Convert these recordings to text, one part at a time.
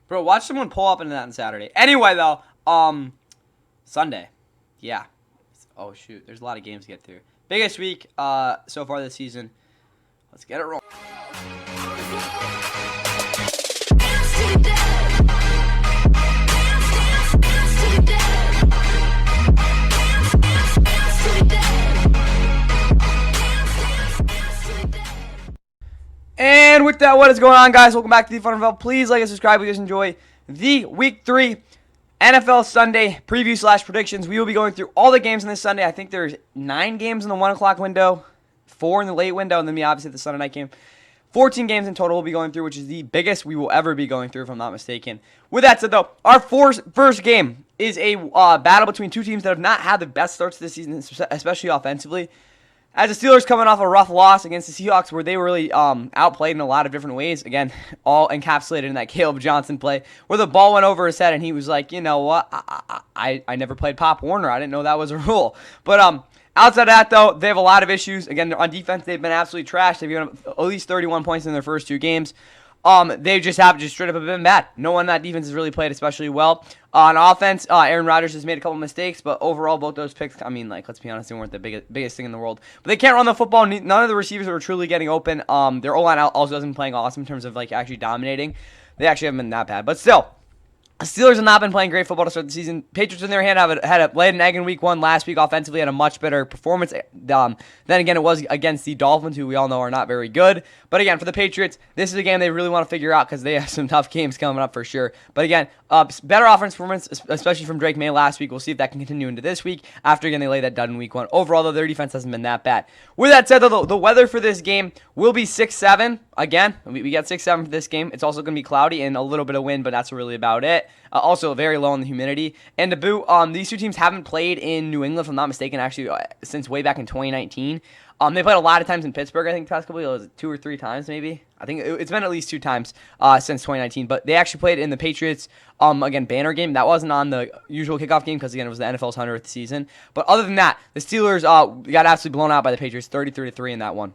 Bro, watch someone pull up into that on Saturday. Anyway, though, Sunday. Yeah. Oh, shoot. There's a lot of games to get through. Biggest week so far this season. Let's get it rolling. And with that, what is going on, guys? Welcome back to the Fun NFL. Please like and subscribe if you guys enjoy the Week 3 NFL Sunday preview / predictions. We will be going through all the games on this Sunday. I think there's 9 games in the 1 o'clock window, 4 in the late window, and then obviously the Sunday night game. 14 games in total we'll be going through, which is the biggest we will ever be going through, if I'm not mistaken. With that said, though, our first game is a battle between two teams that have not had the best starts this season, especially offensively. As the Steelers coming off a rough loss against the Seahawks where they were really outplayed in a lot of different ways. Again, all encapsulated in that Caleb Johnson play where the ball went over his head and he was like, you know what, I never played Pop Warner. I didn't know that was a rule. But outside of that, though, they have a lot of issues. Again, on defense, they've been absolutely trashed. They've given up at least 31 points in their first 2 games. They just straight up have been bad. No one on that defense has really played especially well. On offense, Aaron Rodgers has made a couple mistakes, but overall, both those picks, I mean, let's be honest, they weren't the biggest thing in the world. But they can't run the football. None of the receivers are truly getting open. Their O-line also hasn't been playing awesome in terms of, actually dominating. They actually haven't been that bad. But still, the Steelers have not been playing great football to start the season. Patriots, on their hand, had laid an egg in Week 1 last week. Offensively, had a much better performance. Then again, it was against the Dolphins, who we all know are not very good. But again, for the Patriots, this is a game they really want to figure out because they have some tough games coming up for sure. But again, better offense performance, especially from Drake May last week. We'll see if that can continue into this week. After, again, they laid that dud in Week 1. Overall, though, their defense hasn't been that bad. With that said, though, the weather for this game will be 6-7. Again, we got 6-7 for this game. It's also going to be cloudy and a little bit of wind, but that's really about it. Also, very low in the humidity. And to boot, these two teams haven't played in New England, if I'm not mistaken, actually, since way back in 2019. They played a lot of times in Pittsburgh, I think, the past couple of years, 2 or 3 times, maybe. I think it's been at least 2 times since 2019. But they actually played in the Patriots, again, banner game. That wasn't on the usual kickoff game because, again, it was the NFL's 100th season. But other than that, the Steelers got absolutely blown out by the Patriots, 33-3 in that one.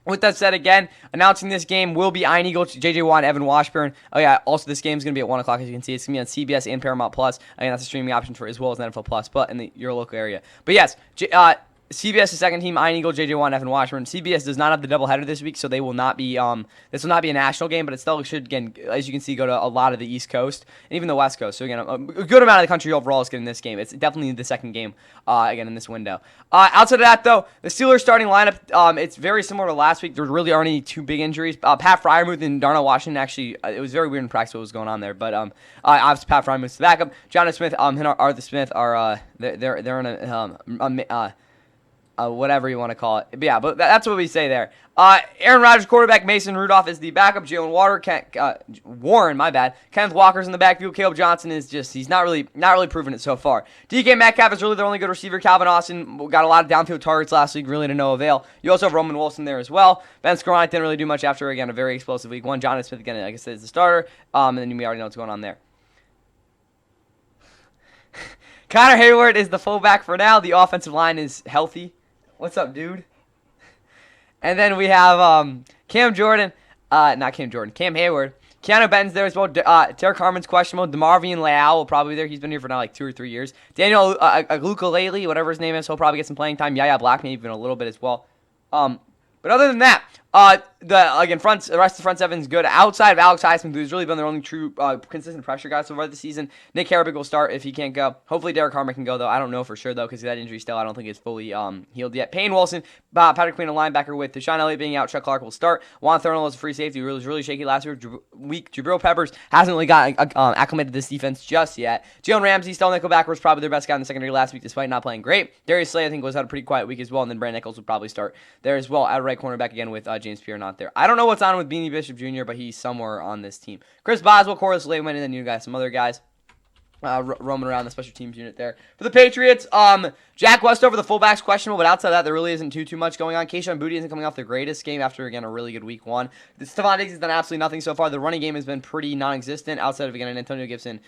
With that said, again, announcing this game will be Ian Eagle, J.J. Watt, and Evan Washburn. Oh, yeah, also this game is going to be at 1 o'clock, as you can see. It's going to be on CBS and Paramount+. Again, that's a streaming option for as well as NFL Plus, but in your local area. But yes, CBS's second team, Ian Eagle, J.J. Watt, and Evan Washburn. CBS does not have the doubleheader this week, so they will not be. This will not be a national game, but it still should, again, as you can see, go to a lot of the East Coast and even the West Coast. So again, a good amount of the country overall is getting this game. It's definitely the second game again in this window. Outside of that, though, the Steelers starting lineup, it's very similar to last week. There really aren't any 2 big injuries. Pat Freiermuth and Darnell Washington actually, it was very weird in practice what was going on there. But obviously Pat Freiermuth's the backup. Jonathan Smith, and Arthur Smith are they're in a whatever you want to call it. But yeah, but that's what we say there. Aaron Rodgers, quarterback. Mason Rudolph is the backup. Jalen Warren, my bad. Kenneth Walker's in the backfield. Caleb Johnson is he's not really proven it so far. DK Metcalf is really their only good receiver. Calvin Austin got a lot of downfield targets last week, really to no avail. You also have Roman Wilson there as well. Ben Skoranek didn't really do much after, again, a very explosive Week 1. Jonathan Smith, again, like I said, is the starter. And then we already know what's going on there. Connor Hayward is the fullback for now. The offensive line is healthy. What's up, dude? And then we have Cam Hayward. Keanu Benton's there as well. Derek Harmon's questionable. DeMarvion Leal will probably be there. He's been here for now 2 or 3 years. Daniel Alukalele, whatever his name is, he'll probably get some playing time. Yaya Black maybe even a little bit as well. But other than that, the rest of the front seven is good. Outside of Alex Highsmith, who's really been their only true consistent pressure guy so far this season, Nick Herbig will start if he can't go. Hopefully Derek Harmon can go, though. I don't know for sure, though, because that injury still, I don't think is fully healed yet. Payne Wilson, Patrick Queen, a linebacker with Deshaun Elliott being out. Chuck Clark will start. Juan Thornhill is a free safety. He was really shaky last week. Jabril Peppers hasn't really got acclimated to this defense just yet. Jalen Ramsey, still nickelbacker, was probably their best guy in the secondary last week, despite not playing great. Darius Slay, I think, was had a pretty quiet week as well, and then Brandon Nichols will probably start there as well at right cornerback again with James Pierre not there. I don't know what's on with Beanie Bishop Jr., but he's somewhere on this team. Chris Boswell, Corliss Lehman, and then you guys, some other guys. roaming around the special teams unit there. For the Patriots, Jack Westover, the fullback's questionable, but outside of that, there really isn't too much going on. Kayshon Boutte isn't coming off the greatest game after, again, a really good week 1. Stephon Diggs has done absolutely nothing so far. The running game has been pretty non-existent outside of, again, an Antonio Gibson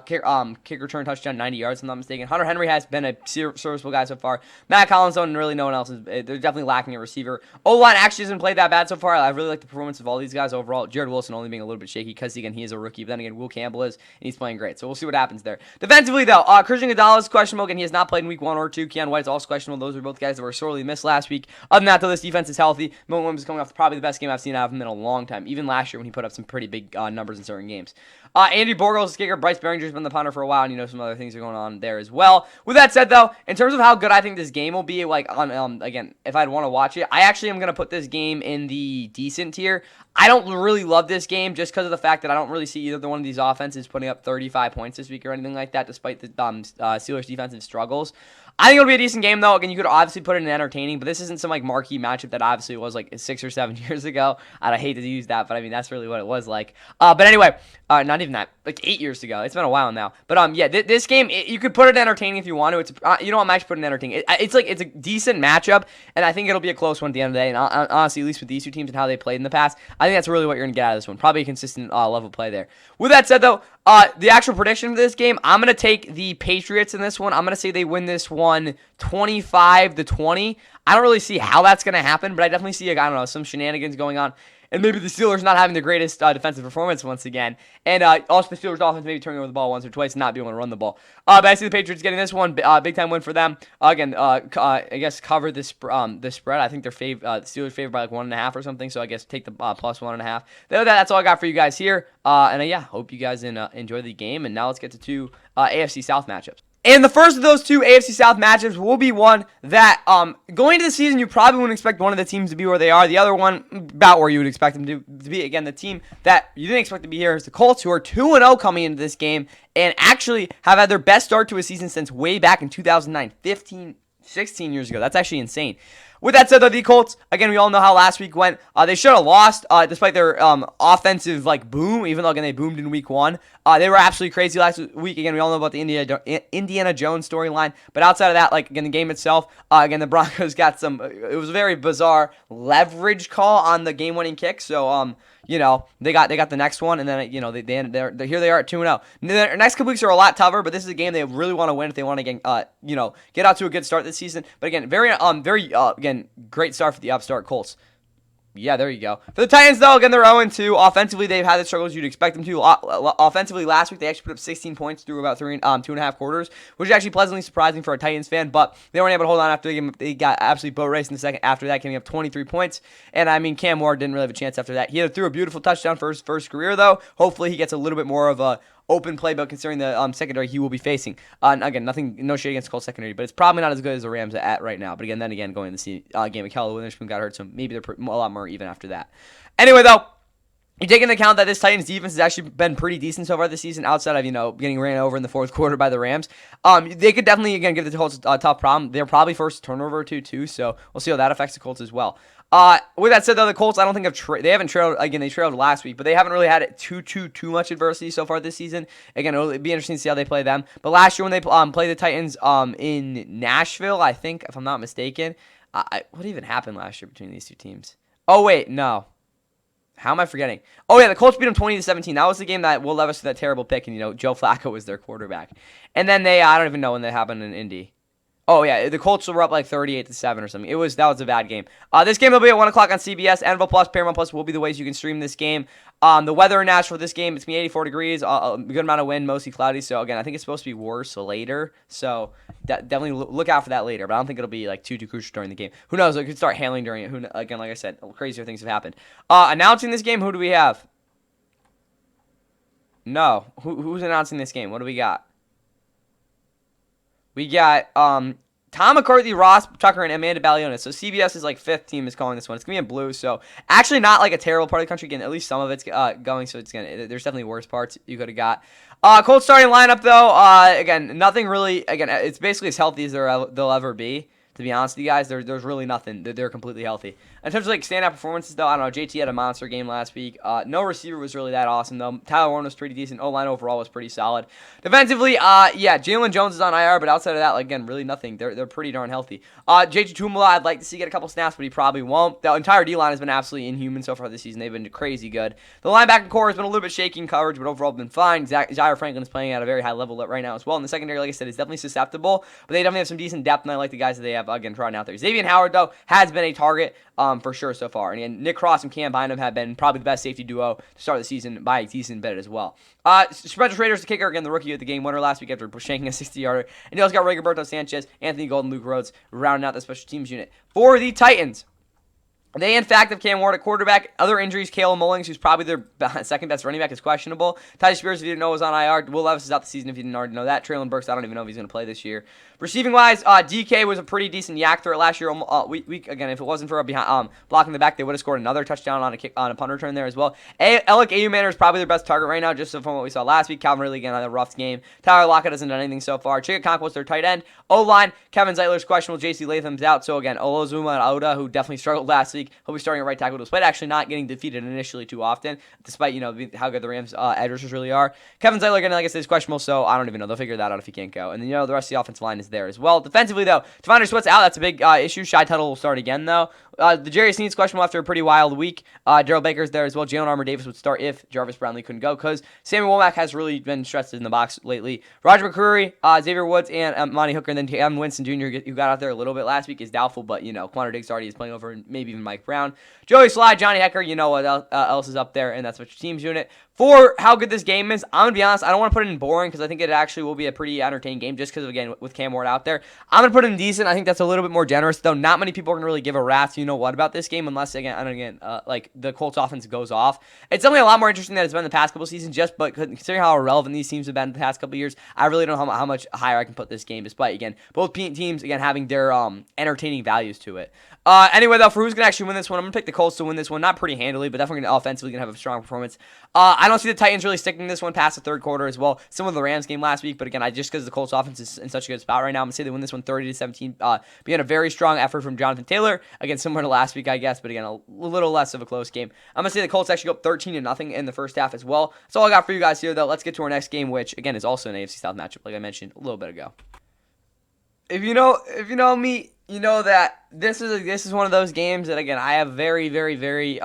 kick return touchdown, 90 yards, if I'm not mistaken. Hunter Henry has been a serviceable guy so far. Matt Collins, though, and really no one else. They're definitely lacking a receiver. O-line actually hasn't played that bad so far. I really like the performance of all these guys overall. Jared Wilson only being a little bit shaky because, again, he is a rookie. But then again, Will Campbell is, and he's playing great. So we'll see what happens there. Defensively, though, Christian Gonzalez is questionable. Again, he has not played in week 1 or 2. Keon White's also questionable. Those are both guys that were sorely missed last week. Other than that, though, this defense is healthy. Mo Williams is coming off probably the best game I've seen out of him in a long time. Even last year when he put up some pretty big numbers in certain games. Andy Borgos is kicker. Bryce Behringer's been the punter for a while, and you know some other things are going on there as well. With that said, though, in terms of how good I think this game will be, like on again, if I'd want to watch it, I actually am going to put this game in the decent tier. I don't really love this game just because of the fact that I don't really see either one of these offenses putting up 35 points this week or anything like that, despite the Steelers' defensive struggles. I think it'll be a decent game, though. Again, you could obviously put it in entertaining, but this isn't some like marquee matchup that obviously was like 6 or 7 years ago. I hate to use that, but I mean, that's really what it was like. But anyway, not even that, like 8 years ago. It's been a while now. But yeah, this game, you could put it in entertaining if you want to. It's you know what, I'm actually putting it in entertaining. It's a decent matchup, and I think it'll be a close one at the end of the day. And honestly, at least with these two teams and how they played in the past, I think that's really what you're going to get out of this one. Probably a consistent level play there. With that said, though, the actual prediction for this game, I'm going to take the Patriots in this one. I'm going to say they win this one 25-20. I don't really see how that's going to happen, but I definitely see, I don't know, some shenanigans going on. And maybe the Steelers not having the greatest defensive performance once again. And also the Steelers offense maybe turning over the ball once or twice and not being able to run the ball. But I see the Patriots getting this one. Big time win for them. Again, I guess cover the spread. I think they're the Steelers favored by like 1.5 or something. So I guess take the plus 1.5. That's all I got for you guys here. And yeah, hope you guys enjoy the game. And now let's get to 2 AFC South matchups. And the first of those 2 AFC South matchups will be one that, going into the season, you probably wouldn't expect one of the teams to be where they are. The other one, about where you would expect them to be. Again, the team that you didn't expect to be here is the Colts, who are 2-0 coming into this game and actually have had their best start to a season since way back in 2009, 16 years ago. That's actually insane. With that said, though, the Colts, again, we all know how last week went. They should have lost, despite their offensive boom, even though, again, they boomed in week 1. They were absolutely crazy last week. Again, we all know about the Indiana Jones storyline. But outside of that, again, the game itself, again, the Broncos got it was a very bizarre leverage call on the game-winning kick. So, they got the next one, and then, here they are at 2-0. The next couple weeks are a lot tougher, but this is a game they really want to win if they want to, get out to a good start this season. But again, again, great start for the upstart Colts. Yeah, there you go. For the Titans, though, again, they're 0-2. Offensively, they've had the struggles you'd expect them to. Offensively, last week, they actually put up 16 points through about 2.5 quarters, which is actually pleasantly surprising for a Titans fan, but they weren't able to hold on after the game. They got absolutely boat raced in the second after that, giving up 23 points. And, I mean, Cam Ward didn't really have a chance after that. He threw a beautiful touchdown for his first career, though. Hopefully, he gets a little bit more of a open playbook considering the secondary he will be facing. Again, no shade against Colts secondary, but it's probably not as good as the Rams at right now. But again, going to the game, Kelly Witherspoon got hurt, so maybe they're a lot more even after that. Anyway, though, you take into account that this Titans defense has actually been pretty decent so far this season, outside of getting ran over in the fourth quarter by the Rams. They could definitely again give the Colts a tough problem. They're probably first turnover or two too, so we'll see how that affects the Colts as well. With that said, though, the Colts, I don't think they haven't trailed. Again, they trailed last week, but they haven't really had it too much adversity so far this season. Again, it'll be interesting to see how they play them. But last year when they played the Titans in Nashville, I think, if I'm not mistaken, what even happened last year between these two teams? Oh wait, no. How am I forgetting? Oh yeah, the Colts beat them 20-17. That was the game that Will Levis did that terrible pick, and Joe Flacco was their quarterback. And then I don't even know when that happened in Indy. Oh yeah, the Colts were up 38-7 or something. That was a bad game. This game will be at 1 o'clock on CBS. NFL Plus, Paramount Plus will be the ways you can stream this game. The weather in Nashville this game, it's gonna be 84 degrees, a good amount of wind, mostly cloudy. So again, I think it's supposed to be worse later. So definitely look out for that later. But I don't think it'll be too crucial during the game. Who knows? It could start hailing during it. Again, like I said, crazier things have happened. Announcing this game, who do we have? No, who's announcing this game? What do we got? We got Tom McCarthy, Ross Tucker, and Amanda Balionis. So CBS's 5th team is calling this one. It's gonna be in blue. So actually not a terrible part of the country. Again, at least some of it's going. So there's definitely worse parts you could have got. Colts starting lineup though. Again, nothing really. Again, it's basically as healthy as they'll ever be. To be honest with you guys, there's really nothing. They're completely healthy. In terms of like standout performances, though, I don't know. JT had a monster game last week. No receiver was really that awesome, though. Tyler Warren was pretty decent. O-line overall was pretty solid. Defensively, yeah, Jalen Jones is on IR, but outside of that, like, again, really nothing. They're pretty darn healthy. JT Tumala, I'd like to see get a couple snaps, but he probably won't. The entire D-line has been absolutely inhuman so far this season. They've been crazy good. The linebacker core has been a little bit shaky in coverage, but overall been fine. Zaire Franklin is playing at a very high level right now as well. And the secondary, like I said, is definitely susceptible, but they definitely have some decent depth, and I like the guys that they have, again, trying out there. Xavier Howard, though, has been a target for sure so far. And again, Nick Cross and Cam Bynum have been probably the best safety duo to start the season by a decent bit as well. Spencer Schrader's the kicker, again, the rookie of the game winner last week after shanking a 60-yarder. And you also got Rigoberto Sanchez, Anthony Golden, Luke Rhodes rounding out the special teams unit. For the Titans, they, in fact, have Cam Ward at quarterback. Other injuries, Caleb Mullings, who's probably their second best running back, is questionable. Ty Spears, if you didn't know, was on IR. Will Levis is out the season if you didn't already know that. Traylon Burks, I don't even know if he's going to play this year. Receiving-wise, DK was a pretty decent yak threat last year. Again, if it wasn't for blocking the back, they would have scored another touchdown on a punt return there as well. Alec Ayumaner is probably their best target right now, just from what we saw last week. Calvin Ridley, again, had a rough game. Tyler Lockett hasn't done anything so far. Chigga Conquest, their tight end. O-line, Kevin Zeitler's questionable. J.C. Latham's out. So, again, Olozuma and Oda, who definitely struggled last week, he'll be starting at right tackle, despite actually not getting defeated initially too often, despite, how good the Rams' edge rushers really are. Kevin Zeitler, again, like I said, is questionable, so I don't even know. They'll figure that out if he can't go. And then, the rest of the offensive line is there as well. Defensively, though, Devondre Sweat's out. That's a big issue. Shy Tuttle will start again, though. The Jerry Sneed's questionable after a pretty wild week. Darrell Baker's there as well. Jalen Armour Davis would start if Jarvis Brownlee couldn't go, because Sammy Womack has really been stressed in the box lately. Roger McCreary, Xavier Woods, and Monty Hooker, and then Cam Winston Jr., who got out there a little bit last week, is doubtful, but, Quanter Diggs already is playing over maybe even Mike Brown. Joey Slye, Johnny Hecker, what else is up there, and that's what your team's unit. For how good this game is, I'm going to be honest, I don't want to put it in boring, because I think it actually will be a pretty entertaining game, just because, again, with Cam Ward out there. I'm going to put it in decent. I think that's a little bit more generous, though. Not many people are going to really give a rat's what about this game, unless, again, like, the Colts offense goes off. It's definitely a lot more interesting than it's been the past couple seasons, but considering how irrelevant these teams have been the past couple years, I really don't know how much higher I can put this game, despite, again, both teams, again, having their entertaining values to it. Anyway, though, for who's going to actually win this one, I'm going to pick the Colts to win this one. Not pretty handily, but definitely offensively going to have a strong performance. I don't see the Titans really sticking this one past the third quarter as well. Similar to the Rams game last week, but again, just because the Colts offense is in such a good spot right now, I'm going to say they win this one 30-17. Being a very strong effort from Jonathan Taylor. Again, similar to last week, I guess, but again, a little less of a close game. I'm going to say the Colts actually go up 13-0 in the first half as well. That's all I got for you guys here, though. Let's get to our next game, which, again, is also an AFC South matchup, like I mentioned a little bit ago. If you know me, you know that this is one of those games that, again, I have very, very, very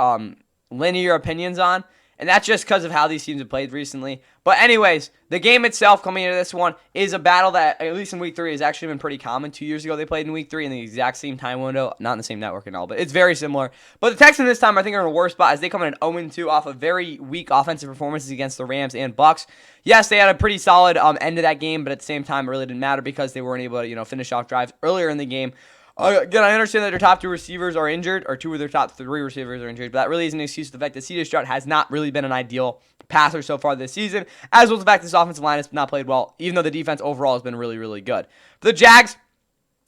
linear opinions on, and that's just because of how these teams have played recently. But anyways, the game itself coming into this one is a battle that, at least in Week 3, has actually been pretty common. 2 years ago, they played in Week 3 in the exact same time window. Not in the same network and all, but it's very similar. But the Texans this time, I think, are in a worse spot as they come in an 0-2 off of very weak offensive performances against the Rams and Bucs. Yes, they had a pretty solid end to that game, but at the same time, it really didn't matter because they weren't able to finish off drives earlier in the game. Again, I understand that their top 2 receivers are injured, or 2 of their top 3 receivers are injured, but that really isn't an excuse for the fact that C.J. Stroud has not really been an ideal passer so far this season, as well as the fact that this offensive line has not played well, even though the defense overall has been really, really good. For the Jags,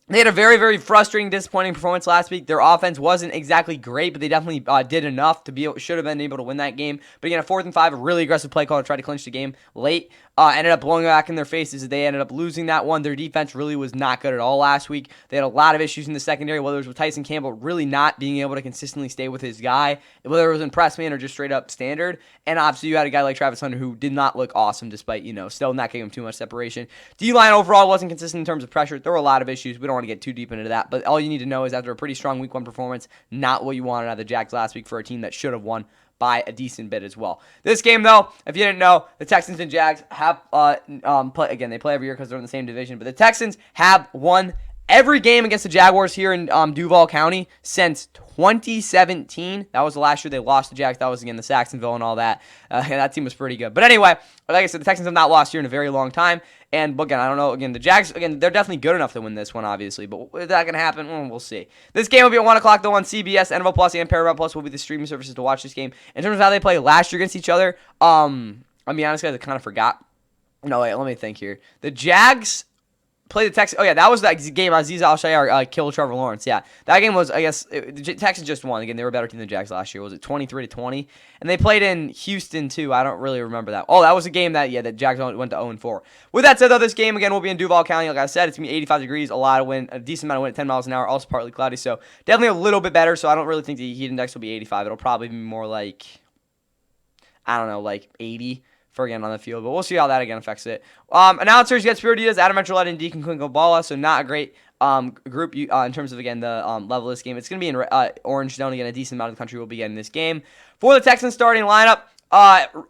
they had a very, very frustrating, disappointing performance last week. Their offense wasn't exactly great, but they definitely did enough should have been able to win that game. But again, a 4th and 5, a really aggressive play call to try to clinch the game late. Ended up blowing back in their faces. They ended up losing that one. Their defense really was not good at all last week. They had a lot of issues in the secondary, whether it was with Tyson Campbell really not being able to consistently stay with his guy, whether it was in press man or just straight up standard. And obviously, you had a guy like Travis Hunter who did not look awesome despite, still not giving him too much separation. D-line overall wasn't consistent in terms of pressure. There were a lot of issues. We don't want to get too deep into that, but all you need to know is after a pretty strong Week 1 performance, not what you wanted out of the Jags last week for a team that should have won by a decent bit as well. This game, though, if you didn't know, the Texans and Jags have again, they play every year because they're in the same division, but the Texans have won every game against the Jaguars here in Duval County since 2017. That was the last year they lost to Jags. That was, again, the Saxonville and all that. And that team was pretty good. But anyway, like I said, the Texans have not lost here in a very long time. And, again, I don't know. Again, the Jags, again, they're definitely good enough to win this one, obviously. But is that going to happen? We'll see. This game will be at 1 o'clock, though, on CBS. NFL Plus and Paramount Plus will be the streaming services to watch this game. In terms of how they played last year against each other, I'll be honest, guys, I kind of forgot. No, wait, let me think here. The Jags play the Texans. Oh, yeah, that was that game. Aziz Al-Shaair killed Trevor Lawrence. Yeah, that game was, I guess, the Texans just won. Again, they were a better team than the Jags last year. Was it 23-20? And they played in Houston, too. I don't really remember that. Oh, that was a game that, yeah, the Jags went to 0-4. With that said, though, this game, again, will be in Duval County. Like I said, it's going to be 85 degrees, a lot of wind, a decent amount of wind at 10 miles an hour, also partly cloudy. So definitely a little bit better. So I don't really think the heat index will be 85. It'll probably be more like, I don't know, like 80 for again on the field, but we'll see how that again affects it. Announcers, you got Spiro Diaz, Adam Etcherlet, and Deacon Quinkle-Bala, so not a great group in terms of, again, the level of this game. It's going to be in orange zone. Again, a decent amount of the country will be getting this game. For the Texans starting lineup,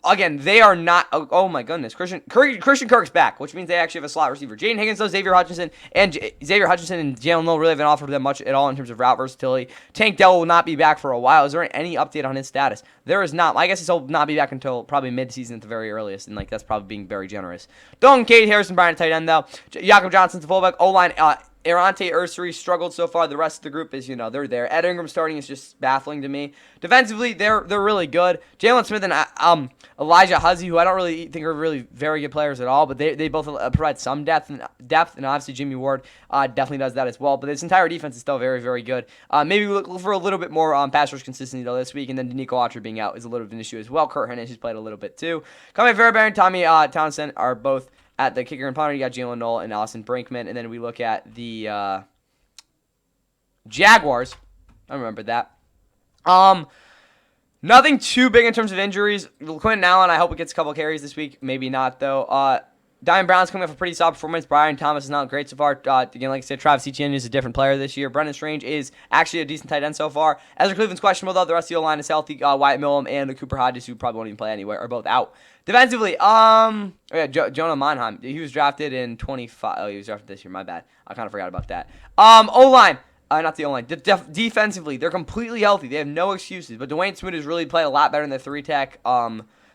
again, they are not. Oh my goodness, Christian Kirk's back, which means they actually have a slot receiver. Jaden Higgins, though, Xavier Hutchinson and Jalen Lowe really haven't offered them much at all in terms of route versatility. Tank Dell will not be back for a while. Is there any update on his status? There is not. I guess he'll not be back until probably mid-season at the very earliest, and that's probably being very generous. Dalton Cade, Harrison Bryant, tight end though. Jakob Johnson's the fullback. O-line. Arante Ursary struggled so far. The rest of the group is, they're there. Ed Ingram starting is just baffling to me. Defensively, they're really good. Jalen Smith and Elijah Huzzy, who I don't really think are really very good players at all, but they both provide some depth, and obviously Jimmy Ward definitely does that as well. But this entire defense is still very, very good. Maybe look for a little bit more pass rush consistency though this week, and then Danico Autry being out is a little bit of an issue as well. Kurt Hennage has played a little bit too. Kamei Fairbairn and Tommy Townsend are both at the kicker and punter. You got Jalen Knoll and Allison Brinkman, and then we look at the Jaguars. I remember that. Nothing too big in terms of injuries. Quentin Allen, I hope it gets a couple of carries this week. Maybe not, though. Diamond Brown's coming off a pretty solid performance. Brian Thomas is not great so far. Again, like I said, Travis Etienne is a different player this year. Brendan Strange is actually a decent tight end so far. Ezra Cleveland's questionable, though. The rest of the O-line is healthy. Wyatt Millum and Cooper Hodges, who probably won't even play anywhere, are both out. Defensively, Jonah Monheim. He was drafted in 25. Oh, he was drafted this year. My bad. I kind of forgot about that. O-line. Not the O-line. Defensively, they're completely healthy. They have no excuses. But Dwayne Smoot has really played a lot better in the 3-tech,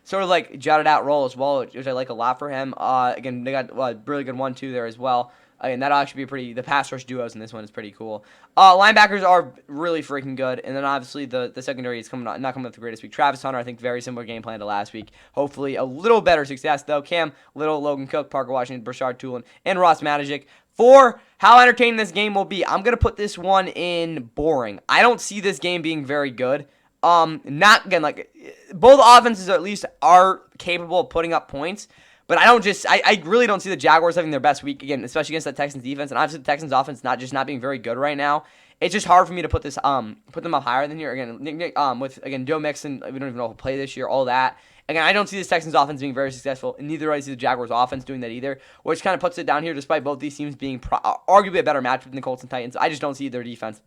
sort of like jutted out role as well, which I like a lot for him. Again, they got a really good 1-2 there as well. And that'll actually be the pass rush duos in this one is pretty cool. Linebackers are really freaking good. And then obviously the secondary is not coming up the greatest week. Travis Hunter, I think, very similar game plan to last week. Hopefully a little better success, though. Cam Little, Logan Cook, Parker Washington, Brashard Tulin, and Ross Magic. For how entertaining this game will be, I'm going to put this one in boring. I don't see this game being very good. Not again, like both offenses at least are capable of putting up points, but I really don't see the Jaguars having their best week again, especially against that Texans defense. And obviously the Texans offense not being very good right now. It's just hard for me to put them up higher than here again. With Joe Mixon, we don't even know if he'll play this year. All that. Again, I don't see this Texans offense being very successful, and neither do I see the Jaguars offense doing that either, which kind of puts it down here despite both these teams being arguably a better matchup than the Colts and Titans. I just don't see their defense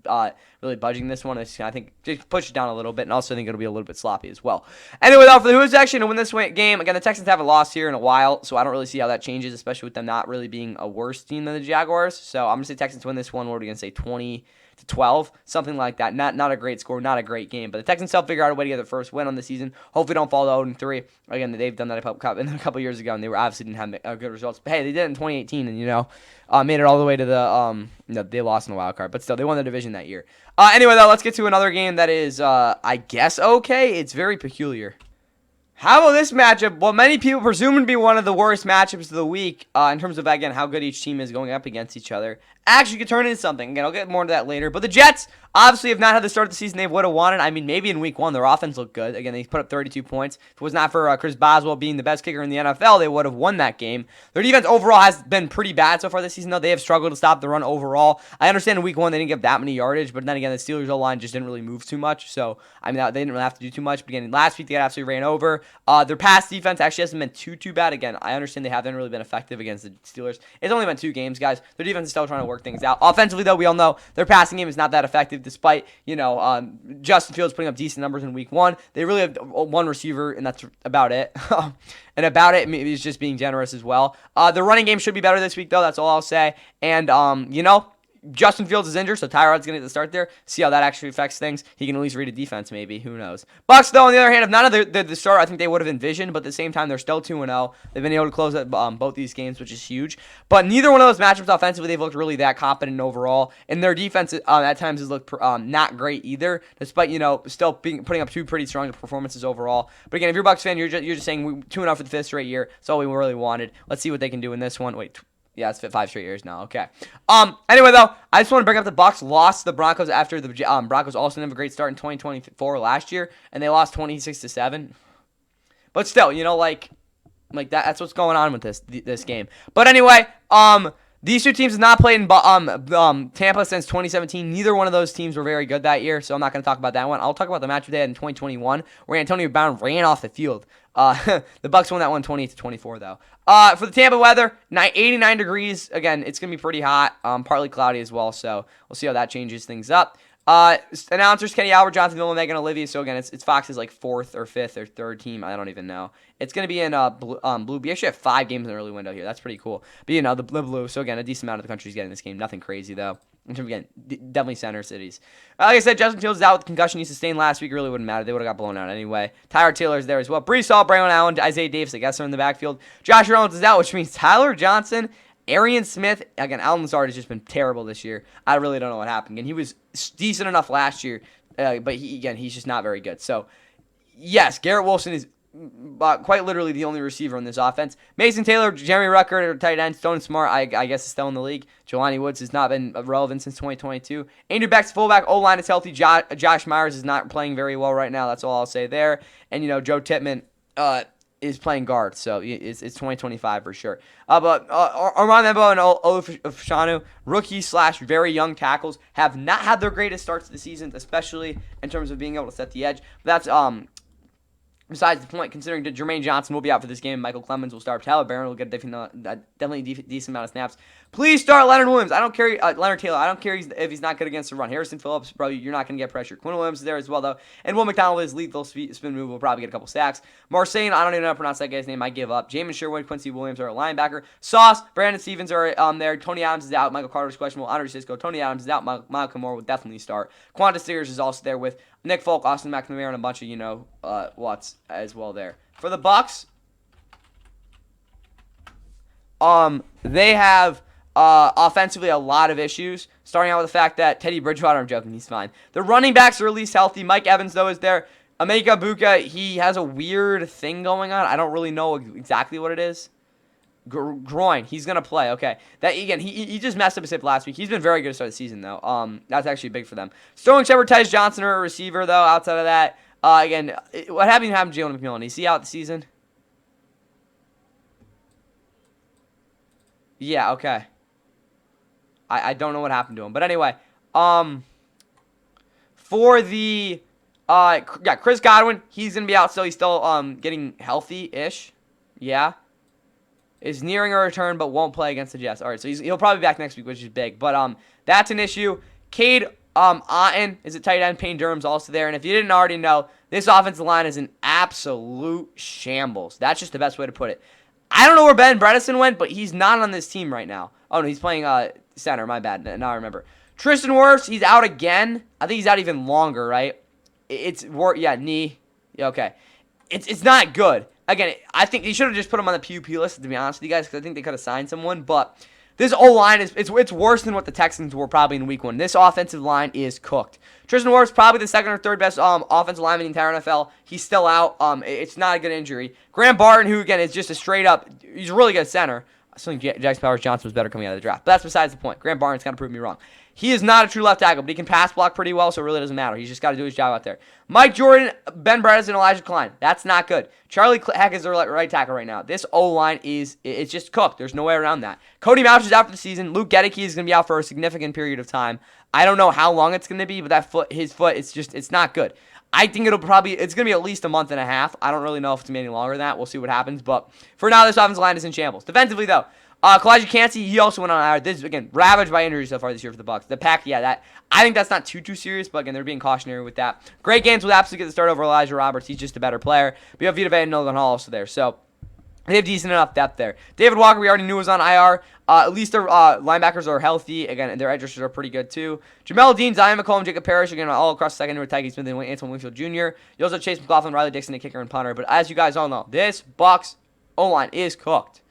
really budging this one. I think just push it down a little bit, and also think it'll be a little bit sloppy as well. Anyway, though, for who's actually going to win this game, again, the Texans haven't lost here in a while, so I don't really see how that changes, especially with them not really being a worse team than the Jaguars. So I'm going to say Texans win this one. What are we going to say, 20-12, something like that. Not a great score, not a great game. But the Texans still figure out a way to get their first win on the season. Hopefully don't fall to 0-3. Again, they've done that a couple years ago, and they obviously didn't have good results. But hey, they did it in 2018, and made it all the way to the they lost in the wild card, but still they won the division that year. Anyway, though, let's get to another game that is I guess okay. It's very peculiar. How about this matchup? Well, many people presume to be one of the worst matchups of the week in terms of, again, how good each team is going up against each other. Actually could turn into something. Again, I'll get more into that later. But the Jets obviously have not had the start of the season they would have wanted. I mean, maybe in week 1 their offense looked good. Again, they put up 32 points. If it was not for Chris Boswell being the best kicker in the NFL, they would have won that game. Their defense overall has been pretty bad so far this season, though. They have struggled to stop the run overall. I understand in week 1 they didn't give that many yardage, but then again, the Steelers' O-line just didn't really move too much. So, I mean, they didn't really have to do too much. But again, last week they got absolutely ran over. Their pass defense actually hasn't been too bad. Again, I understand they haven't really been effective against the Steelers. It's only been 2 games, guys. Their defense is still trying to work things out. Offensively, though, we all know their passing game is not that effective, despite, Justin Fields putting up decent numbers in week 1. They really have one receiver, and that's about it. And about it, maybe it's just being generous as well. The running game should be better this week, though. That's all I'll say. And, Justin Fields is injured, so Tyrod's going to get the start there. See how that actually affects things. He can at least read a defense, maybe. Who knows? Bucks, though, on the other hand, if none of the start I think they would have envisioned, but at the same time, they're still 2-0. They've been able to close out both these games, which is huge. But neither one of those matchups offensively, they've looked really that competent overall. And their defense at times has looked not great either, despite, still putting up 2 pretty strong performances overall. But again, if you're a Bucks fan, you're just saying 2-0 for the 5th straight year. That's all we really wanted. Let's see what they can do in this one. Wait. Yeah, it's 5 straight years now. Okay. Anyway, though, I just want to bring up the Bucks lost the Broncos after the Broncos also didn't have a great start in 2024 last year, and they lost 26-7. But still, you know, like that. That's what's going on with this game. But anyway, these two teams have not played in Tampa since 2017. Neither one of those teams were very good that year, so I'm not going to talk about that one. I'll talk about the match they had in 2021, where Antonio Brown ran off the field. The Bucks won that one 28-24, though. For the Tampa weather, 89 degrees. Again, it's going to be pretty hot, partly cloudy as well, so we'll see how that changes things up. Announcers Kenny Albert, Jonathan Miller, Megan Olivia. So again, it's Fox's like 4th or 5th or 3rd team. I don't even know. It's gonna be in Blue. We actually have 5 games in the early window here. That's pretty cool. But you know the Blue. So again, a decent amount of the country's getting this game. Nothing crazy though. In terms of, again, definitely center cities. Like I said, Justin Fields is out with the concussion he sustained last week. It really wouldn't matter. They would have got blown out anyway. Tyler Taylor's there as well. Brees Hall, Braylon Allen, Isaiah Davis, I guess, are in the backfield. Josh Reynolds is out, which means Tyler Johnson, Arian Smith, again, Alan Lazard has just been terrible this year. I really don't know what happened. And he was decent enough last year, but he's just not very good. So, yes, Garrett Wilson is quite literally the only receiver on this offense. Mason Taylor, Jeremy Ruckert, tight end, Stone Smart, I guess, is still in the league. Jelani Woods has not been relevant since 2022. Andrew Beck's fullback, O-line is healthy. Josh Myers is not playing very well right now. That's all I'll say there. And, you know, Joe Tippmann is playing guard, so it's 2025 for sure. But Armand Embo and Olufashanu, rookie/very young tackles, have not had their greatest starts of the season, especially in terms of being able to set the edge. But that's besides the point, considering that Jermaine Johnson will be out for this game, Michael Clemens will start. Tyler Barron will get definitely a decent amount of snaps. Please start Leonard Williams. I don't care. Leonard Taylor. I don't care if he's not good against the run. Harrison Phillips, probably you're not going to get pressure. Quinn Williams is there as well, though. And Will McDonald is lethal spin move. Will probably get a couple sacks. Marseille, I don't even know how to pronounce that guy's name. I give up. Jamin Sherwood, Quincy Williams are a linebacker. Sauce, Brandon Stevens are there. Tony Adams is out. Michael Carter's questionable. Andre Cisco. Tony Adams is out. Malcolm Moore will definitely start. Quanta Sears is also there with Nick Folk, Austin McNamara, and a bunch of, what's as well there. For the Bucks, they have offensively a lot of issues, starting out with the fact that Teddy Bridgewater, I'm joking, he's fine. The running backs are at least healthy. Mike Evans, though, is there. Emeka Buka, he has a weird thing going on. I don't really know exactly what it is. Groin. He's going to play. Okay. That again, he just messed up his hip last week. He's been very good to start the season, though. That's actually big for them. Sterling Shepard, Tyus Johnson are a receiver, though, outside of that. Again, what happened to Jalen McMillan? Is he out the season? Yeah, okay. I don't know what happened to him. But anyway, for the Chris Godwin, he's going to be out still. He's still getting healthy-ish. Yeah. Is nearing a return, but won't play against the Jets. All right, so he'll probably be back next week, which is big. But that's an issue. Cade Otton is a tight end. Payne Durham's also there. And if you didn't already know, this offensive line is an absolute shambles. That's just the best way to put it. I don't know where Ben Bredesen went, but he's not on this team right now. Oh, no, he's playing center. My bad. Now I remember. Tristan Wirfs, he's out again. I think he's out even longer, right? Knee. Yeah, okay. It's not good. Again, I think you should have just put him on the PUP list, to be honest with you guys, because I think they could have signed someone. But this O-line it's worse than what the Texans were probably in week 1. This offensive line is cooked. Tristan Wirfs, probably the 2nd or 3rd best offensive lineman in the entire NFL. He's still out. It's not a good injury. Graham Barton, who, again, is just a straight-up, he's a really good center. I still think Jax Powers-Johnson was better coming out of the draft. But that's besides the point. Graham Barton's kind of proved me wrong. He is not a true left tackle, but he can pass block pretty well, so it really doesn't matter. He's just got to do his job out there. Mike Jordan, Ben Bredesen, Elijah Klein. That's not good. Charlie Heck is their right tackle right now. This O-line it's just cooked. There's no way around that. Cody Mouch is out for the season. Luke Gedeke is going to be out for a significant period of time. I don't know how long it's going to be, but his foot, it's not good. I think it's going to be at least a month and a half. I don't really know if it's going to be any longer than that. We'll see what happens. But for now, this offensive line is in shambles. Defensively, though, Kalijah Kancey, he also went on IR. This is, again, ravaged by injuries so far this year for the Bucs. The pack, I think that's not too serious, but again, they're being cautionary with that. Great games will absolutely get the start over Elijah Roberts. He's just a better player. But you have Vita Vea and Nolan Hall also there. So they have decent enough depth there. David Walker, we already knew was on IR. At least their linebackers are healthy. Again, and their edge rushers are pretty good too. Jamel Dean, Zion McCollum, Jacob Parrish, again, all across the secondary with Tyke Smith and Antoine Winfield Jr. You also have Chase McLaughlin, Riley Dixon, a kicker and punter. But as you guys all know, this Bucs O-line is cooked.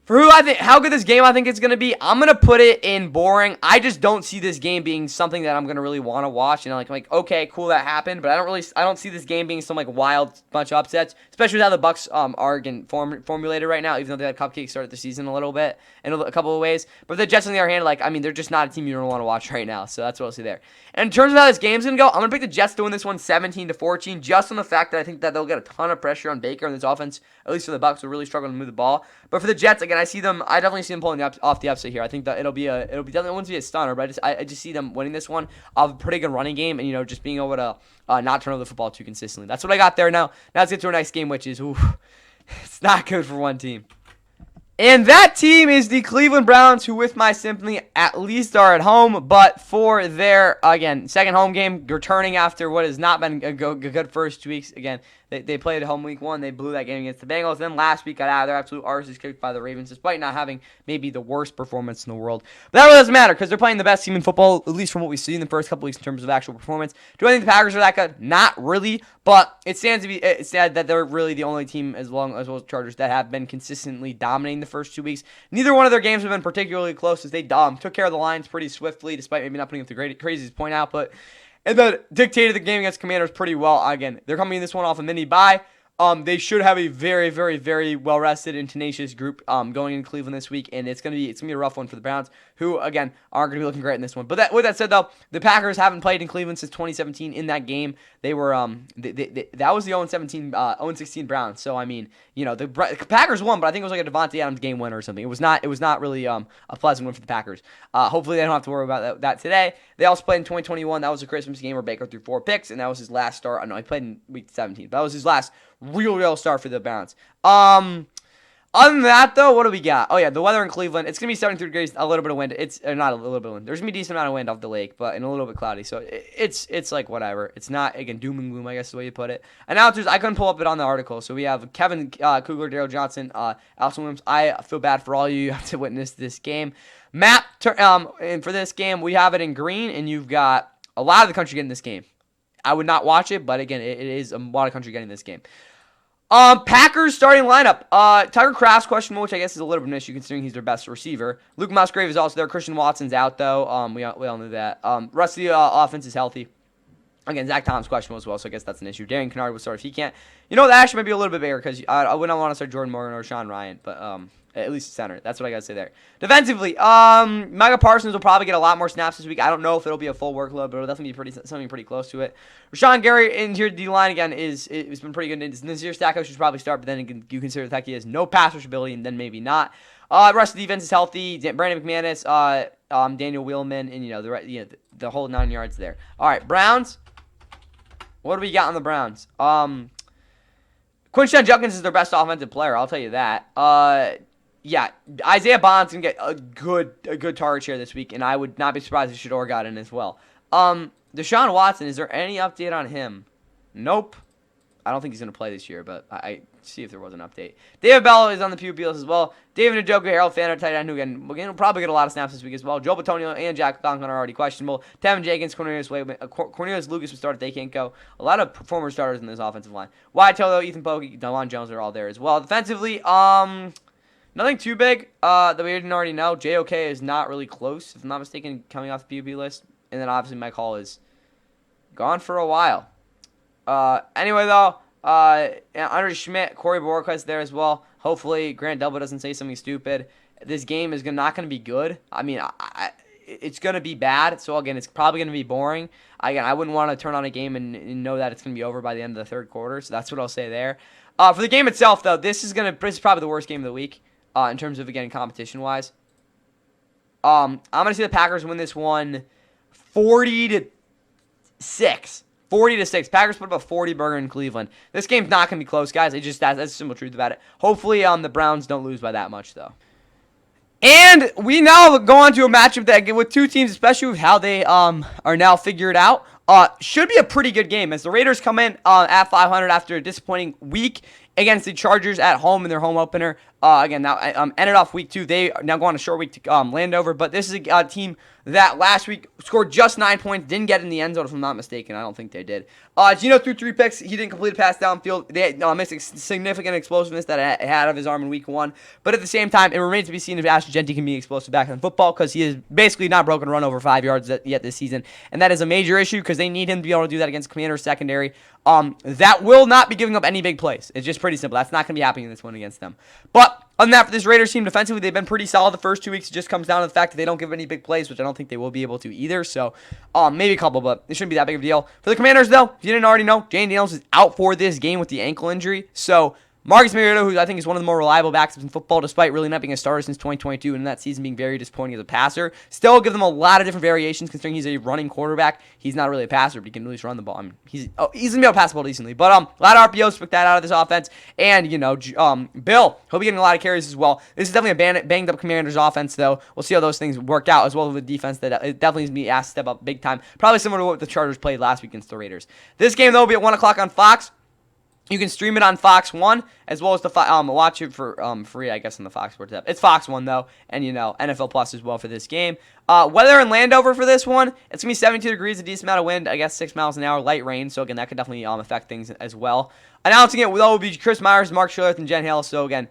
For who I think, how good this game I think it's going to be, I'm going to put it in boring. I just don't see this game being something that I'm going to really want to watch. You know, like, okay, cool, that happened, but I don't see this game being some, like, wild bunch of upsets, especially with how the Bucks are getting formulated right now, even though they had cupcakes start the season a little bit in a couple of ways. But the Jets, on the other hand, like, I mean, they're just not a team you don't want to watch right now, so that's what I'll see there. And in terms of how this game's going to go, I'm going to pick the Jets to win this one 17-14, just on the fact that I think that they'll get a ton of pressure on Baker and this offense, at least for the Bucks, will really struggle to move the ball. But for the Jets, again, I definitely see them pulling off the upset here. I think that it'll definitely won't be a stunner, but I just see them winning this one off a pretty good running game and, you know, just being able to not turn over the football too consistently. That's what I got there now. Now let's get to our next game, which is, it's not good for one team. And that team is the Cleveland Browns, who, with my sympathy, at least are at home. But for their, again, second home game, returning after what has not been a good first 2 weeks. Again, they played at home week 1. They blew that game against the Bengals. Then last week got out of their absolute arses kicked by the Ravens, despite not having maybe the worst performance in the world. But that really doesn't matter because they're playing the best team in football, at least from what we see in the first couple weeks in terms of actual performance. Do I think the Packers are that good? Not really. But it's sad that they're really the only team, as well as Chargers, that have been consistently dominating the first 2 weeks. Neither one of their games have been particularly close, as they took care of the Lions pretty swiftly, despite maybe not putting up the craziest point output. And then dictated the game against Commanders pretty well. Again, they're coming in this one off a mini bye. They should have a very, very, very well-rested and tenacious group going in Cleveland this week, and it's gonna be a rough one for the Browns, who again aren't gonna be looking great in this one. But with that said, though, the Packers haven't played in Cleveland since 2017. In that game, they were that was the 0-16 Browns. So I mean, you know, the Packers won, but I think it was like a Devontae Adams game winner or something. It was not really a pleasant win for the Packers. Hopefully they don't have to worry about that today. They also played in 2021. That was a Christmas game where Baker threw 4 picks, and that was his last start. I know he played in week 17, but that was his last real start for the Browns. Other than that, though, what do we got? Oh, yeah, the weather in Cleveland. It's going to be 73 degrees, a little bit of wind. It's not a little bit of wind. There's going to be a decent amount of wind off the lake, but and a little bit cloudy. So it's like whatever. It's not, again, doom and gloom, I guess is the way you put it. Announcers, I couldn't pull up it on the article. So we have Kevin Kugler, Daryl Johnson, Alson Williams. I feel bad for all you have to witness this game. Map, and for this game, we have it in green, and you've got a lot of the country getting this game. I would not watch it, but again, it is a lot of country getting this game. Packers starting lineup. Tucker Kraft's questionable, which I guess is a little bit of an issue considering he's their best receiver. Luke Musgrave is also there. Christian Watson's out, though. We all knew that. Rest of the offense is healthy. Again, Zach Tom's questionable as well, so I guess that's an issue. Darian Kennard will start if he can't. You know, that actually might be a little bit bigger because I would not want to start Jordan Morgan or Sean Ryan, but at least center. That's what I got to say there. Defensively, Micah Parsons will probably get a lot more snaps this week. I don't know if it'll be a full workload, but it'll definitely be something pretty close to it. Rashawn Gary in here, D-line again, it's been pretty good. Nazir Stackhouse should probably start, but then you consider the fact he has no pass rush ability, and then maybe not. Rest of the defense is healthy. Brandon McManus, Daniel Wheelman, and the whole 9 yards there. All right, Browns. What do we got on the Browns? Quinshon Judkins is their best offensive player. I'll tell you that. Yeah, Isaiah Bond's gonna get a good target share this week, and I would not be surprised if Shedeur got in as well. Deshaun Watson, is there any update on him? Nope. I don't think he's gonna play this year, but I see if there was an update. David Bell is on the PUP list as well. David Njoku, Harold Fanner, tight end, who again will probably get a lot of snaps this week as well. Joe Bitonio and Jack Conklin are already questionable. Tevin Jenkins, Cornelius Lucas will start if they can't go. A lot of former starters in this offensive line. Wyatt Teller, Ethan Pokey, DeLon Jones are all there as well. Defensively, nothing too big that we didn't already know. JOK is not really close, if I'm not mistaken, coming off the PUP list. And then obviously Mike Hall is gone for a while. Anyway, though, Andre Schmidt, Corey Borquest there as well. Hopefully Grant Delbo doesn't say something stupid. This game is not going to be good. I mean, it's going to be bad. So, again, it's probably going to be boring. Again, I wouldn't want to turn on a game and know that it's going to be over by the end of the third quarter. So that's what I'll say there. For the game itself, though, this is probably the worst game of the week in terms of, again, competition-wise. I'm going to see the Packers win this one 40-6. 40-6. Packers put up a 40-burger in Cleveland. This game's not going to be close, guys. That's the simple truth about it. Hopefully, the Browns don't lose by that much, though. And we now go on to a matchup that, with two teams, especially with how they are now figured out, should be a pretty good game as the Raiders come in at 500 after a disappointing week against the Chargers at home in their home opener. Again, now ended off week 2. They now go on a short week to Landover, but this is a team that last week scored just 9 points, didn't get in the end zone if I'm not mistaken. I don't think they did. Gino threw 3 picks. He didn't complete a pass downfield. They missed significant explosiveness that he had of his arm in week 1. But at the same time, it remains to be seen if Ashton Jeanty can be explosive back in football, because he has basically not broken a run over 5 yards yet this season. And that is a major issue because they need him to be able to do that against Commanders secondary. That will not be giving up any big plays. It's just pretty simple. That's not going to be happening in this one against them. But other than that, for this Raiders team defensively, they've been pretty solid the first 2 weeks. It just comes down to the fact that they don't give any big plays, which I don't think they will be able to either. So maybe a couple, but it shouldn't be that big of a deal. For the Commanders, though, if you didn't already know, Jane Daniels is out for this game with the ankle injury. So Marcus Mariota, who I think is one of the more reliable backups in football, despite really not being a starter since 2022 and that season being very disappointing as a passer, still give them a lot of different variations considering he's a running quarterback. He's not really a passer, but he can at least run the ball. I mean, he's going to be able to pass the ball decently. But a lot of RPOs took that out of this offense. And, Bill, he'll be getting a lot of carries as well. This is definitely a banged up Commanders offense, though. We'll see how those things work out, as well as the defense that it definitely needs to be asked to step up big time. Probably similar to what the Chargers played last week against the Raiders. This game, though, will be at 1 o'clock on Fox. You can stream it on Fox 1, as well as the watch it for free, I guess, on the Fox Sports app. It's Fox 1, though, and, NFL Plus as well for this game. Weather in Landover for this one, it's going to be 72 degrees, a decent amount of wind, I guess 6 miles an hour, light rain, so, again, that could definitely affect things as well. Announcing it, though, will be Chris Myers, Mark Schillerth, and Jen Hale, so, again,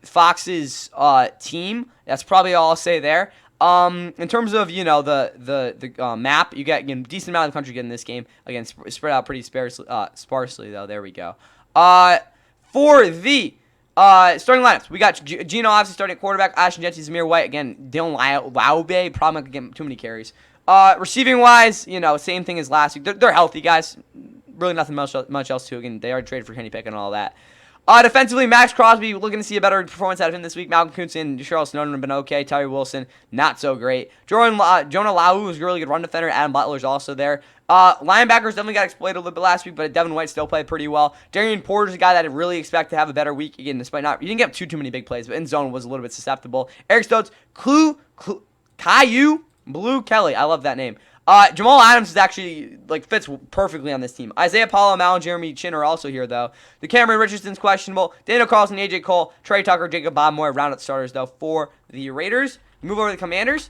Fox's team, that's probably all I'll say there. In terms of, the map, you get, decent amount of the country getting this game. Again, spread out pretty sparsely, though. There we go. For the starting lineups, we got Gino obviously starting at quarterback, Ashton Jeanty, Zamir White. Again, Dylan Laube, probably not going to get too many carries. Receiving-wise, same thing as last week. They're healthy, guys. Really nothing much else to. Again, they already traded for Kenny Pickett and all that. Defensively, Max Crosby, looking to see a better performance out of him this week. Malcolm Kuntz and Charles Snowden have been okay. Terry Wilson, not so great. Jonah Lau was a really good run defender. Adam Butler's also there. Linebackers definitely got exploited a little bit last week, but Devin White still played pretty well. Darian Porter's a guy that I really expect to have a better week. Again, despite he didn't get too many big plays, but in zone was a little bit susceptible. Eric Stokes, Caillou Blue Kelly. I love that name. Jamal Adams is actually, fits perfectly on this team. Isaiah Paulo, Mal, and Jeremy Chin are also here, though. The Cameron Richardson's questionable. Daniel Carlson, AJ Cole, Trey Tucker, Jacob Bobmore round out the starters, though, for the Raiders. Move over to the Commanders.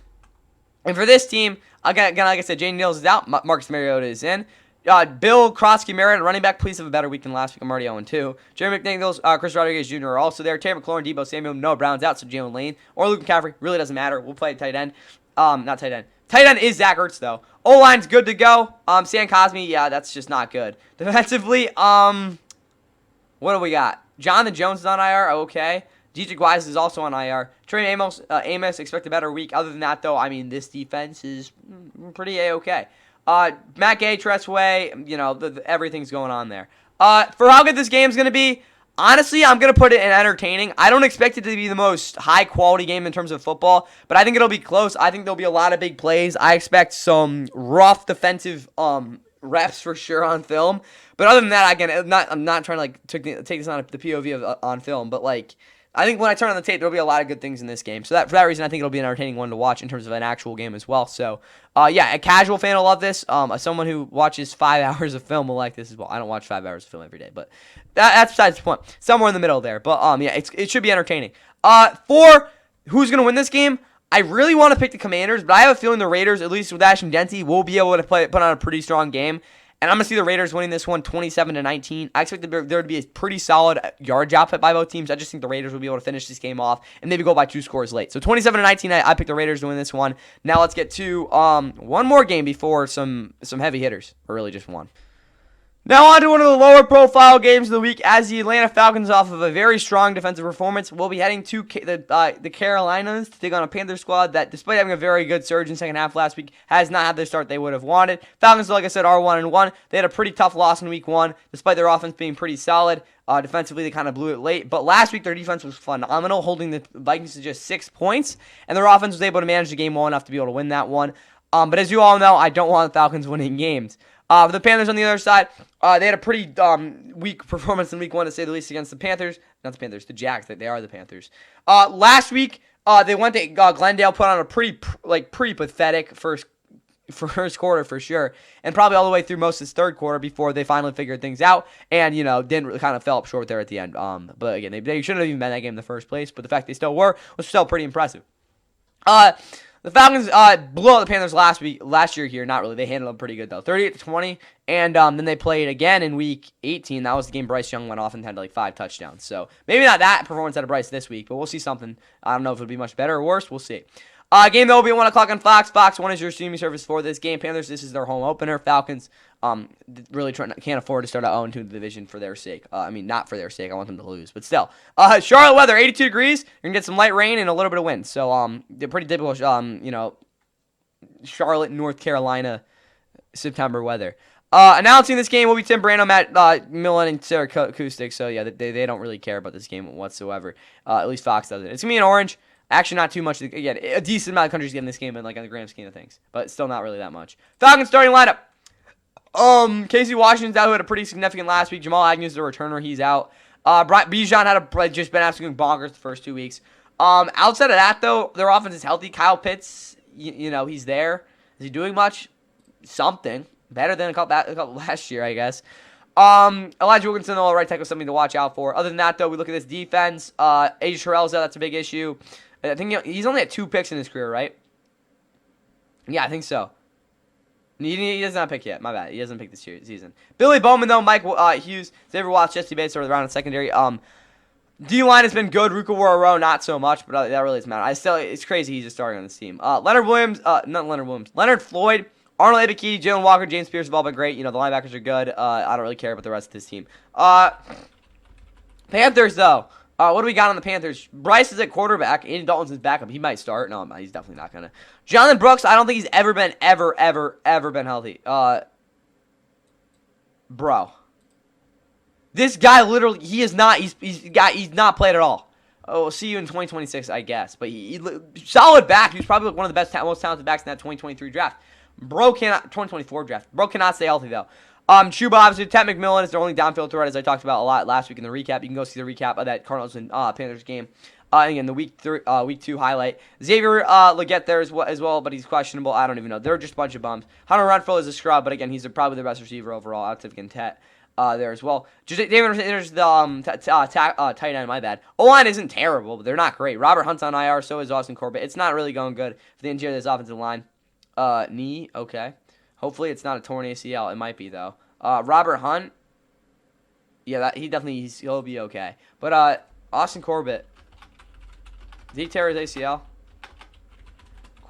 And for this team, again, like I said, Jane Daniels is out. Marcus Mariota is in. Bill Krosky, Merritt, running back, please have a better week than last week. I'm already 0-2. Jeremy McDaniels, Chris Rodriguez Jr. are also there. Terry McLaurin, Debo Samuel, Noah Brown's out, so Jalen Lane or Luke McCaffrey. Really doesn't matter. We'll play tight end. Not tight end. Tight end is Zach Ertz, though. O-line's good to go. Sam Cosmi, yeah, that's just not good. Defensively, what do we got? Jonathan Jones is on IR, okay. Deidre Wise is also on IR. Trey Amos, expect a better week. Other than that, though, I mean, this defense is pretty A-okay. Matt Gay, Tressway, everything's going on there. For how good this game's going to be, honestly, I'm going to put it in entertaining. I don't expect it to be the most high-quality game in terms of football, but I think it'll be close. I think there'll be a lot of big plays. I expect some rough defensive reps for sure on film. But other than that, again, I'm not trying to take this on the POV of on film, but I think when I turn on the tape, there'll be a lot of good things in this game. So for that reason, I think it'll be an entertaining one to watch in terms of an actual game as well. So, a casual fan will love this. Someone who watches 5 hours of film will like this as well. I don't watch 5 hours of film every day, but that's besides the point. Somewhere in the middle there. But, it should be entertaining. For who's going to win this game, I really want to pick the Commanders, but I have a feeling the Raiders, at least with Ashton Jeanty, will be able to put on a pretty strong game. And I'm going to see the Raiders winning this one 27-19. I expect there to be a pretty solid yard output by both teams. I just think the Raiders will be able to finish this game off and maybe go by 2 scores late. So 27-19, I picked the Raiders to win this one. Now let's get to one more game before some heavy hitters, or really just one. Now on to one of the lower profile games of the week as the Atlanta Falcons, off of a very strong defensive performance, will be heading to the Carolinas to take on a Panthers squad that, despite having a very good surge in the second half last week, has not had the start they would have wanted. Falcons, like I said, are 1-1. They had a pretty tough loss in week 1, despite their offense being pretty solid. Defensively, they kind of blew it late. But last week, their defense was phenomenal, holding the Vikings to just 6 points. And their offense was able to manage the game well enough to be able to win that one. But as you all know, I don't want the Falcons winning games. For the Panthers on the other side, they had a pretty weak performance in week 1, to say the least, against the Panthers. Not the Panthers, the Jags. They are the Panthers. Last week, they went to Glendale, put on a pretty pathetic first first quarter for sure, and probably all the way through most of this third quarter before they finally figured things out and, didn't really kind of fell up short there at the end. But again, they shouldn't have even been in that game in the first place, but the fact they still were was still pretty impressive. The Falcons blew out the Panthers last year here. Not really. They handled them pretty good, though. 38-20, and then they played again in Week 18. That was the game Bryce Young went off and had like 5 touchdowns. So maybe not that performance out of Bryce this week, but we'll see something. I don't know if it'll be much better or worse. We'll see. Game that will be at 1 o'clock on Fox. Fox 1 is your streaming service for this game. Panthers, this is their home opener. Falcons really can't afford to start at 0-2 in the division for their sake. Not for their sake. I want them to lose, but still. Charlotte weather, 82 degrees. You're going to get some light rain and a little bit of wind. So, they're pretty typical, Charlotte, North Carolina, September weather. Announcing this game will be Tim Brando, Matt Millen, and Sarah Acoustic. So, yeah, they don't really care about this game whatsoever. At least Fox doesn't. It's going to be in orange. Actually, not too much. Again, a decent amount of countries getting this game in, like, on the grand scheme of things. But still not really that much. Falcons starting lineup. Casey Washington's out, who had a pretty significant last week. Jamal Agnew's the returner. He's out. Bijan had just been absolutely bonkers the first 2 weeks. Outside of that, though, their offense is healthy. Kyle Pitts, he's there. Is he doing much? Something. Better than a couple last year, I guess. Elijah Wilkinson, the right tackle, something to watch out for. Other than that, though, we look at this defense. AJ Terrell's out. That's a big issue. I think he's only had 2 picks in his career, right? Yeah, I think so. He does not pick yet. My bad. He doesn't pick this season. Billy Bowman, though, Mike Hughes, Xavier Watts, Jesse Bates are around in secondary. D-line has been good. Ruka Waro, not so much, but that really doesn't matter. It's crazy he's just starting on this team. Leonard Floyd, Arnold Ebiketie, Jalen Walker, James Pierce have all been great. The linebackers are good. I don't really care about the rest of this team. Panthers, though. What do we got on the Panthers? Bryce is at quarterback. Andy Dalton's his backup. He might start. No, he's definitely not going to. Jonathan Brooks, I don't think he's ever been healthy. Bro. This guy literally, he's not played at all. Oh, we'll see you in 2026, I guess. But he solid back. He's probably one of the most talented backs in that 2023 draft. 2024 draft. Bro cannot stay healthy, though. Chuba, obviously, Ted McMillan is their only downfield threat, as I talked about a lot last week in the recap. You can go see the recap of that Cardinals and Panthers game. Again, the week 2 highlight. Xavier Legette there as well, but he's questionable. I don't even know. They're just a bunch of bums. Hunter Renfrow is a scrub, but again, he's probably the best receiver overall out of Tet there as well. David enters the tight end, my bad. O-line isn't terrible, but they're not great. Robert Hunt's on IR, so is Austin Corbett. It's not really going good for the interior of this offensive line. Knee, okay. Hopefully it's not a torn ACL. It might be, though. Robert Hunt, yeah, he'll be okay. But Austin Corbett, did he tear his ACL?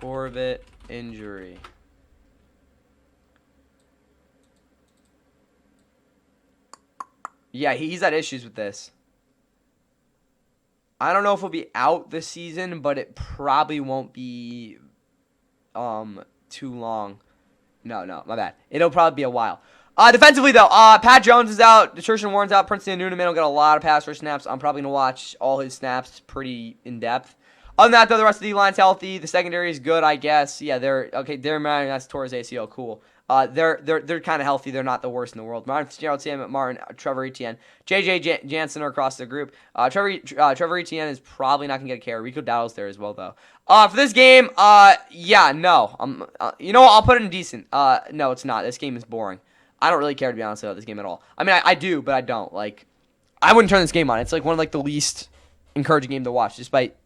Corbett injury. Yeah, he's had issues with this. I don't know if he'll be out this season, but it probably won't be too long. No, my bad. It'll probably be a while. Defensively, though, Pat Jones is out. Detertion Warren's out. Princeton and Noonan will get a lot of pass rush snaps. I'm probably going to watch all his snaps pretty in-depth. Other than that, though, the rest of the line's healthy. The secondary is good, I guess. Yeah, they're okay. Darren Marion, that's Torres ACL. Cool. They're kind of healthy. They're not the worst in the world. Martin Fitzgerald, Sam Martin, Trevor Etienne, J.J. Jansen are across the group. Trevor Etienne is probably not going to get a carry. Rico Dowdle's there as well, though. For this game, no. You know what? I'll put it in decent. No, it's not. This game is boring. I don't really care, to be honest, about this game at all. I mean, I do, but I don't. Like, I wouldn't turn this game on. It's like one of the least encouraging games to watch, despite,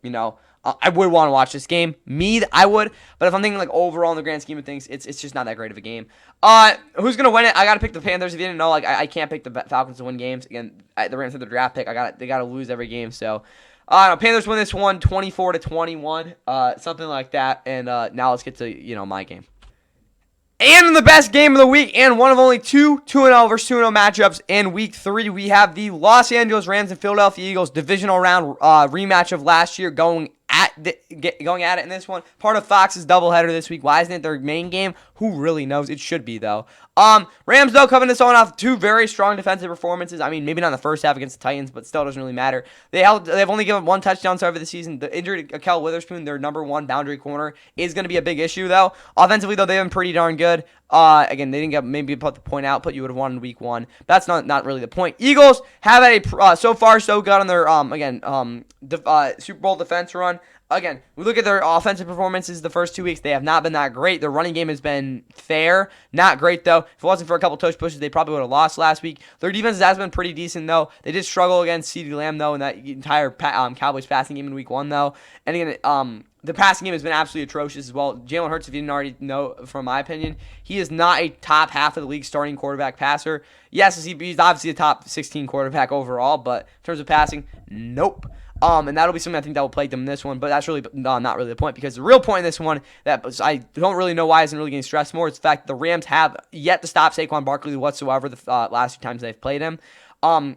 I would want to watch this game. I would. But if I'm thinking overall in the grand scheme of things, it's just not that great of a game. Who's gonna win it? I gotta pick the Panthers. If you didn't know, I can't pick the Falcons to win games. Again, the Rams are the draft pick. They gotta lose every game. So, Panthers win this one, 24-21, something like that. And now let's get to my game. And in the best game of the week, and one of only 2-0 versus 2-0 matchups in Week 3, we have the Los Angeles Rams and Philadelphia Eagles divisional round rematch of last year going at it in this one. Part of Fox's doubleheader this week. Why isn't it their main game? Who really knows? It should be, though. Rams, though, coming this one off 2 very strong defensive performances. I mean, maybe not in the first half against the Titans, but still doesn't really matter. They've only given 1 touchdown so far the season. The injury to Kel Witherspoon, their number 1 boundary corner, is going to be a big issue, though. Offensively, though, they've been pretty darn good. Again, they didn't get maybe put the point output you would have won in Week 1. That's not really the point. Eagles have so far so good on their Super Bowl defense run. again, we look at their offensive performances the first 2 weeks. They have not been that great. Their running game has been fair. Not great, though. If it wasn't for a couple touch pushes, they probably would have lost last week. Their defense has been pretty decent, though. They did struggle against CeeDee Lamb, though, in that entire Cowboys passing game in week 1, though. And again, the passing game has been absolutely atrocious as well. Jalen Hurts, if you didn't already know, from my opinion, he is not a top half of the league starting quarterback passer. Yes, he's obviously a top 16 quarterback overall, but in terms of passing, nope. And that'll be something I think that will plague them in this one, but that's really not really the point, because the real point in this one that I don't really know why isn't really getting stressed more is the fact that the Rams have yet to stop Saquon Barkley whatsoever the last few times they've played him.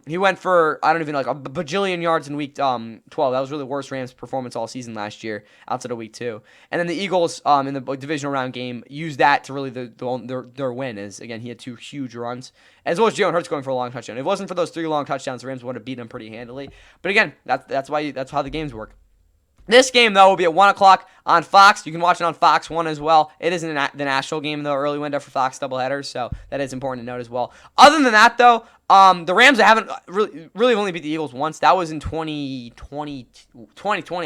He went for, I don't even know, like a bajillion yards in week 12. That was really the worst Rams performance all season last year, outside of week 2. And then the Eagles, in the divisional round game, used that to really their win. Is again, he had 2 huge runs, as well as Jalen Hurts going for a long touchdown. If it wasn't for those 3 long touchdowns, the Rams would have beaten him pretty handily. But again, that's how the games work. This game, though, will be at 1 o'clock on Fox. You can watch it on Fox 1 as well. It is in the national game, though, early window for Fox doubleheaders, so that is important to note as well. Other than that, though, the Rams haven't really only beat the Eagles once. That was in 2020,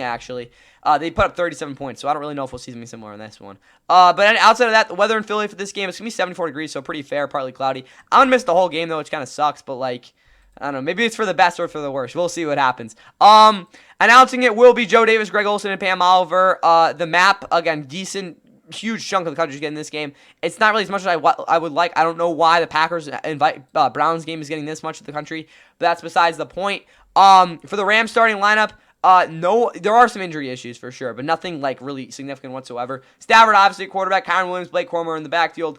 actually. They put up 37 points, so I don't really know if we'll see something similar in this one. But outside of that, the weather in Philly for this game, it's going to be 74 degrees, so pretty fair, partly cloudy. I'm going to miss the whole game, though, which kind of sucks, but, like, I don't know. Maybe it's for the best or for the worst. We'll see what happens. Announcing it will be Joe Davis, Greg Olsen, and Pam Oliver. The map, again, decent, huge chunk of the country is getting this game. It's not really as much as I would like. I don't know why the Packers invite Browns game is getting this much of the country, but that's besides the point. For the Rams starting lineup, no, there are some injury issues for sure, but nothing like really significant whatsoever. Stafford, obviously, quarterback. Kyron Williams, Blake Cormer in the backfield.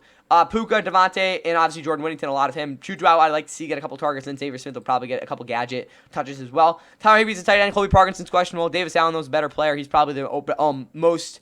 Puka, Devontae, and obviously Jordan Whittington, a lot of him. Juju, I'd like to see get a couple targets, and Xavier Smith will probably get a couple gadget touches as well. Tyler Higbee's a tight end. Colby Parkinson's questionable. Davis Allen, though, is a better player. He's probably the most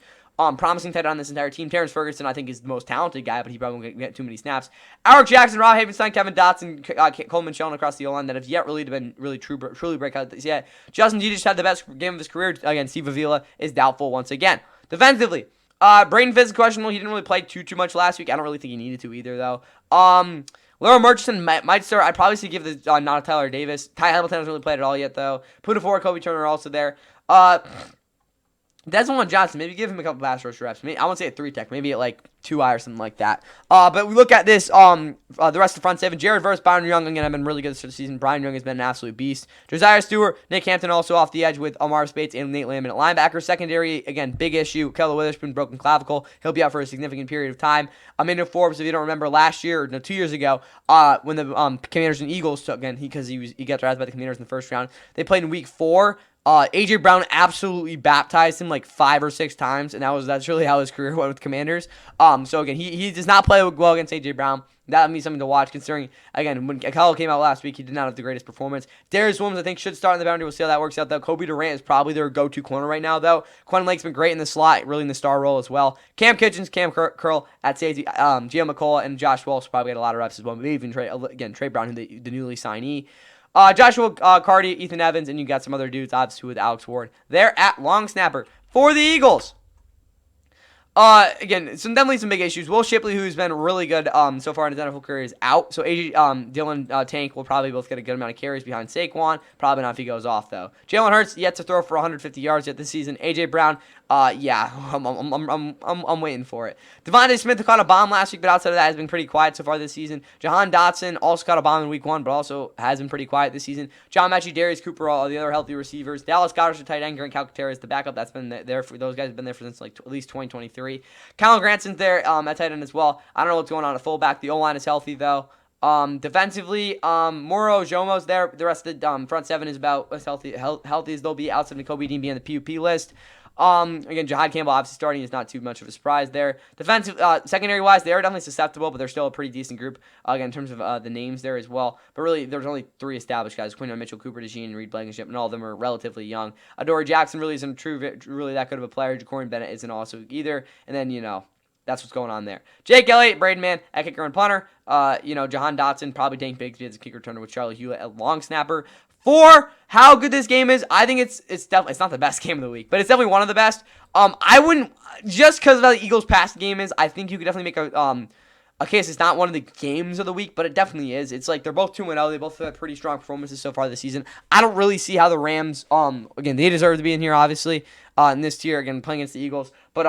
promising tight end on this entire team. Terrence Ferguson, I think, is the most talented guy, but he probably won't get too many snaps. Alec Jackson, Rob Havenstein, Kevin Dotson, Coleman Sheldon across the O-line that have yet really been truly break out yet. Justin G just had the best game of his career. Again, Steve Avila is doubtful once again. Defensively, Braden Fitz is questionable. He didn't really play too much last week. I don't really think he needed to either, though. Laura Murchison might start. I'd probably say give the nod to Tyler Davis. Ty Hamilton hasn't really played at all yet, though. Puda Ford, Kobe Turner are also there. Desmond Johnson, maybe give him a couple pass rush reps. I won't say a 3-tech, maybe at like 2-eye or something like that. But we look at this, the rest of the front seven. Jared Verse, Byron Young, again, have been really good this season. Brian Young has been an absolute beast. Josiah Stewart, Nick Hampton also off the edge with Amar Spates and Nate Lamb at linebacker. Secondary, again, big issue. Keller Witherspoon, broken clavicle. He'll be out for a significant period of time. Amanda Forbes, if you don't remember, last year, or no, 2 years ago, when the Commanders and Eagles took, again, he got drafted by the Commanders in the first round. They played in week 4. A.J. Brown absolutely baptized him like 5 or 6 times, and that's really how his career went with Commanders. So again, he does not play well against A.J. Brown. That would be something to watch, considering, again, when Kyle came out last week, he did not have the greatest performance. Darius Williams, I think, should start in the boundary. We'll see how that works out, though. Kobe Durant is probably their go-to corner right now, though. Quentin Lake's been great in the slot, really in the star role as well. Cam Kitchens, Cam Curl at safety, Gio McCullough, and Josh Walsh probably get a lot of reps as well. Maybe even Trey Brown, the newly signee. Joshua Cardi, Ethan Evans, and you got some other dudes, obviously, with Alex Ward. They're at long snapper for the Eagles. Again, definitely some big issues. Will Shipley, who's been really good so far in his NFL career, is out. So Dylan Tank will probably both get a good amount of carries behind Saquon. Probably not if he goes off, though. Jalen Hurts yet to throw for 150 yards yet this season. A.J. Brown, yeah, I'm waiting for it. Devontae Smith caught a bomb last week, but outside of that has been pretty quiet so far this season. Jahan Dotson also caught a bomb in week 1, but also has been pretty quiet this season. John Mechie, Darius Cooper, all the other healthy receivers. Dallas Goddard, the tight end, Grant Calcaterra is the backup. That's been there for those guys. Have been there for since like at least 2023. Kyle Granson's there at tight end as well. I don't know what's going on at fullback. The O-line is healthy, though. Defensively, Moro Jomo's there. The rest of the front seven is about as healthy as they'll be, outside of Kobe Dean being on the PUP list. Again, Jahad Campbell obviously starting is not too much of a surprise there. Defensive, secondary-wise, they are definitely susceptible, but they're still a pretty decent group, again, in terms of the names there as well. But really, there's only 3 established guys, Quinton Mitchell, Cooper DeJean, and Reed Blankenship, and all of them are relatively young. Adoree Jackson really isn't really that good of a player. Ja'Cory Bennett isn't also either. And then, that's what's going on there. Jake Elliott, Braden Mann at kicker and punter. Jahan Dotson, probably Dank Bigsby as a kicker turner with Charlie Hewlett at long snapper. For how good this game is, I think it's definitely, it's not the best game of the week, but it's definitely one of the best. I wouldn't, just because of how the Eagles' past game is, I think you could definitely make Okay, so it's not one of the games of the week, but it definitely is. It's like they're both 2-0. They both have pretty strong performances so far this season. I don't really see how the Rams, again, they deserve to be in here, obviously, in this tier, again, playing against the Eagles. But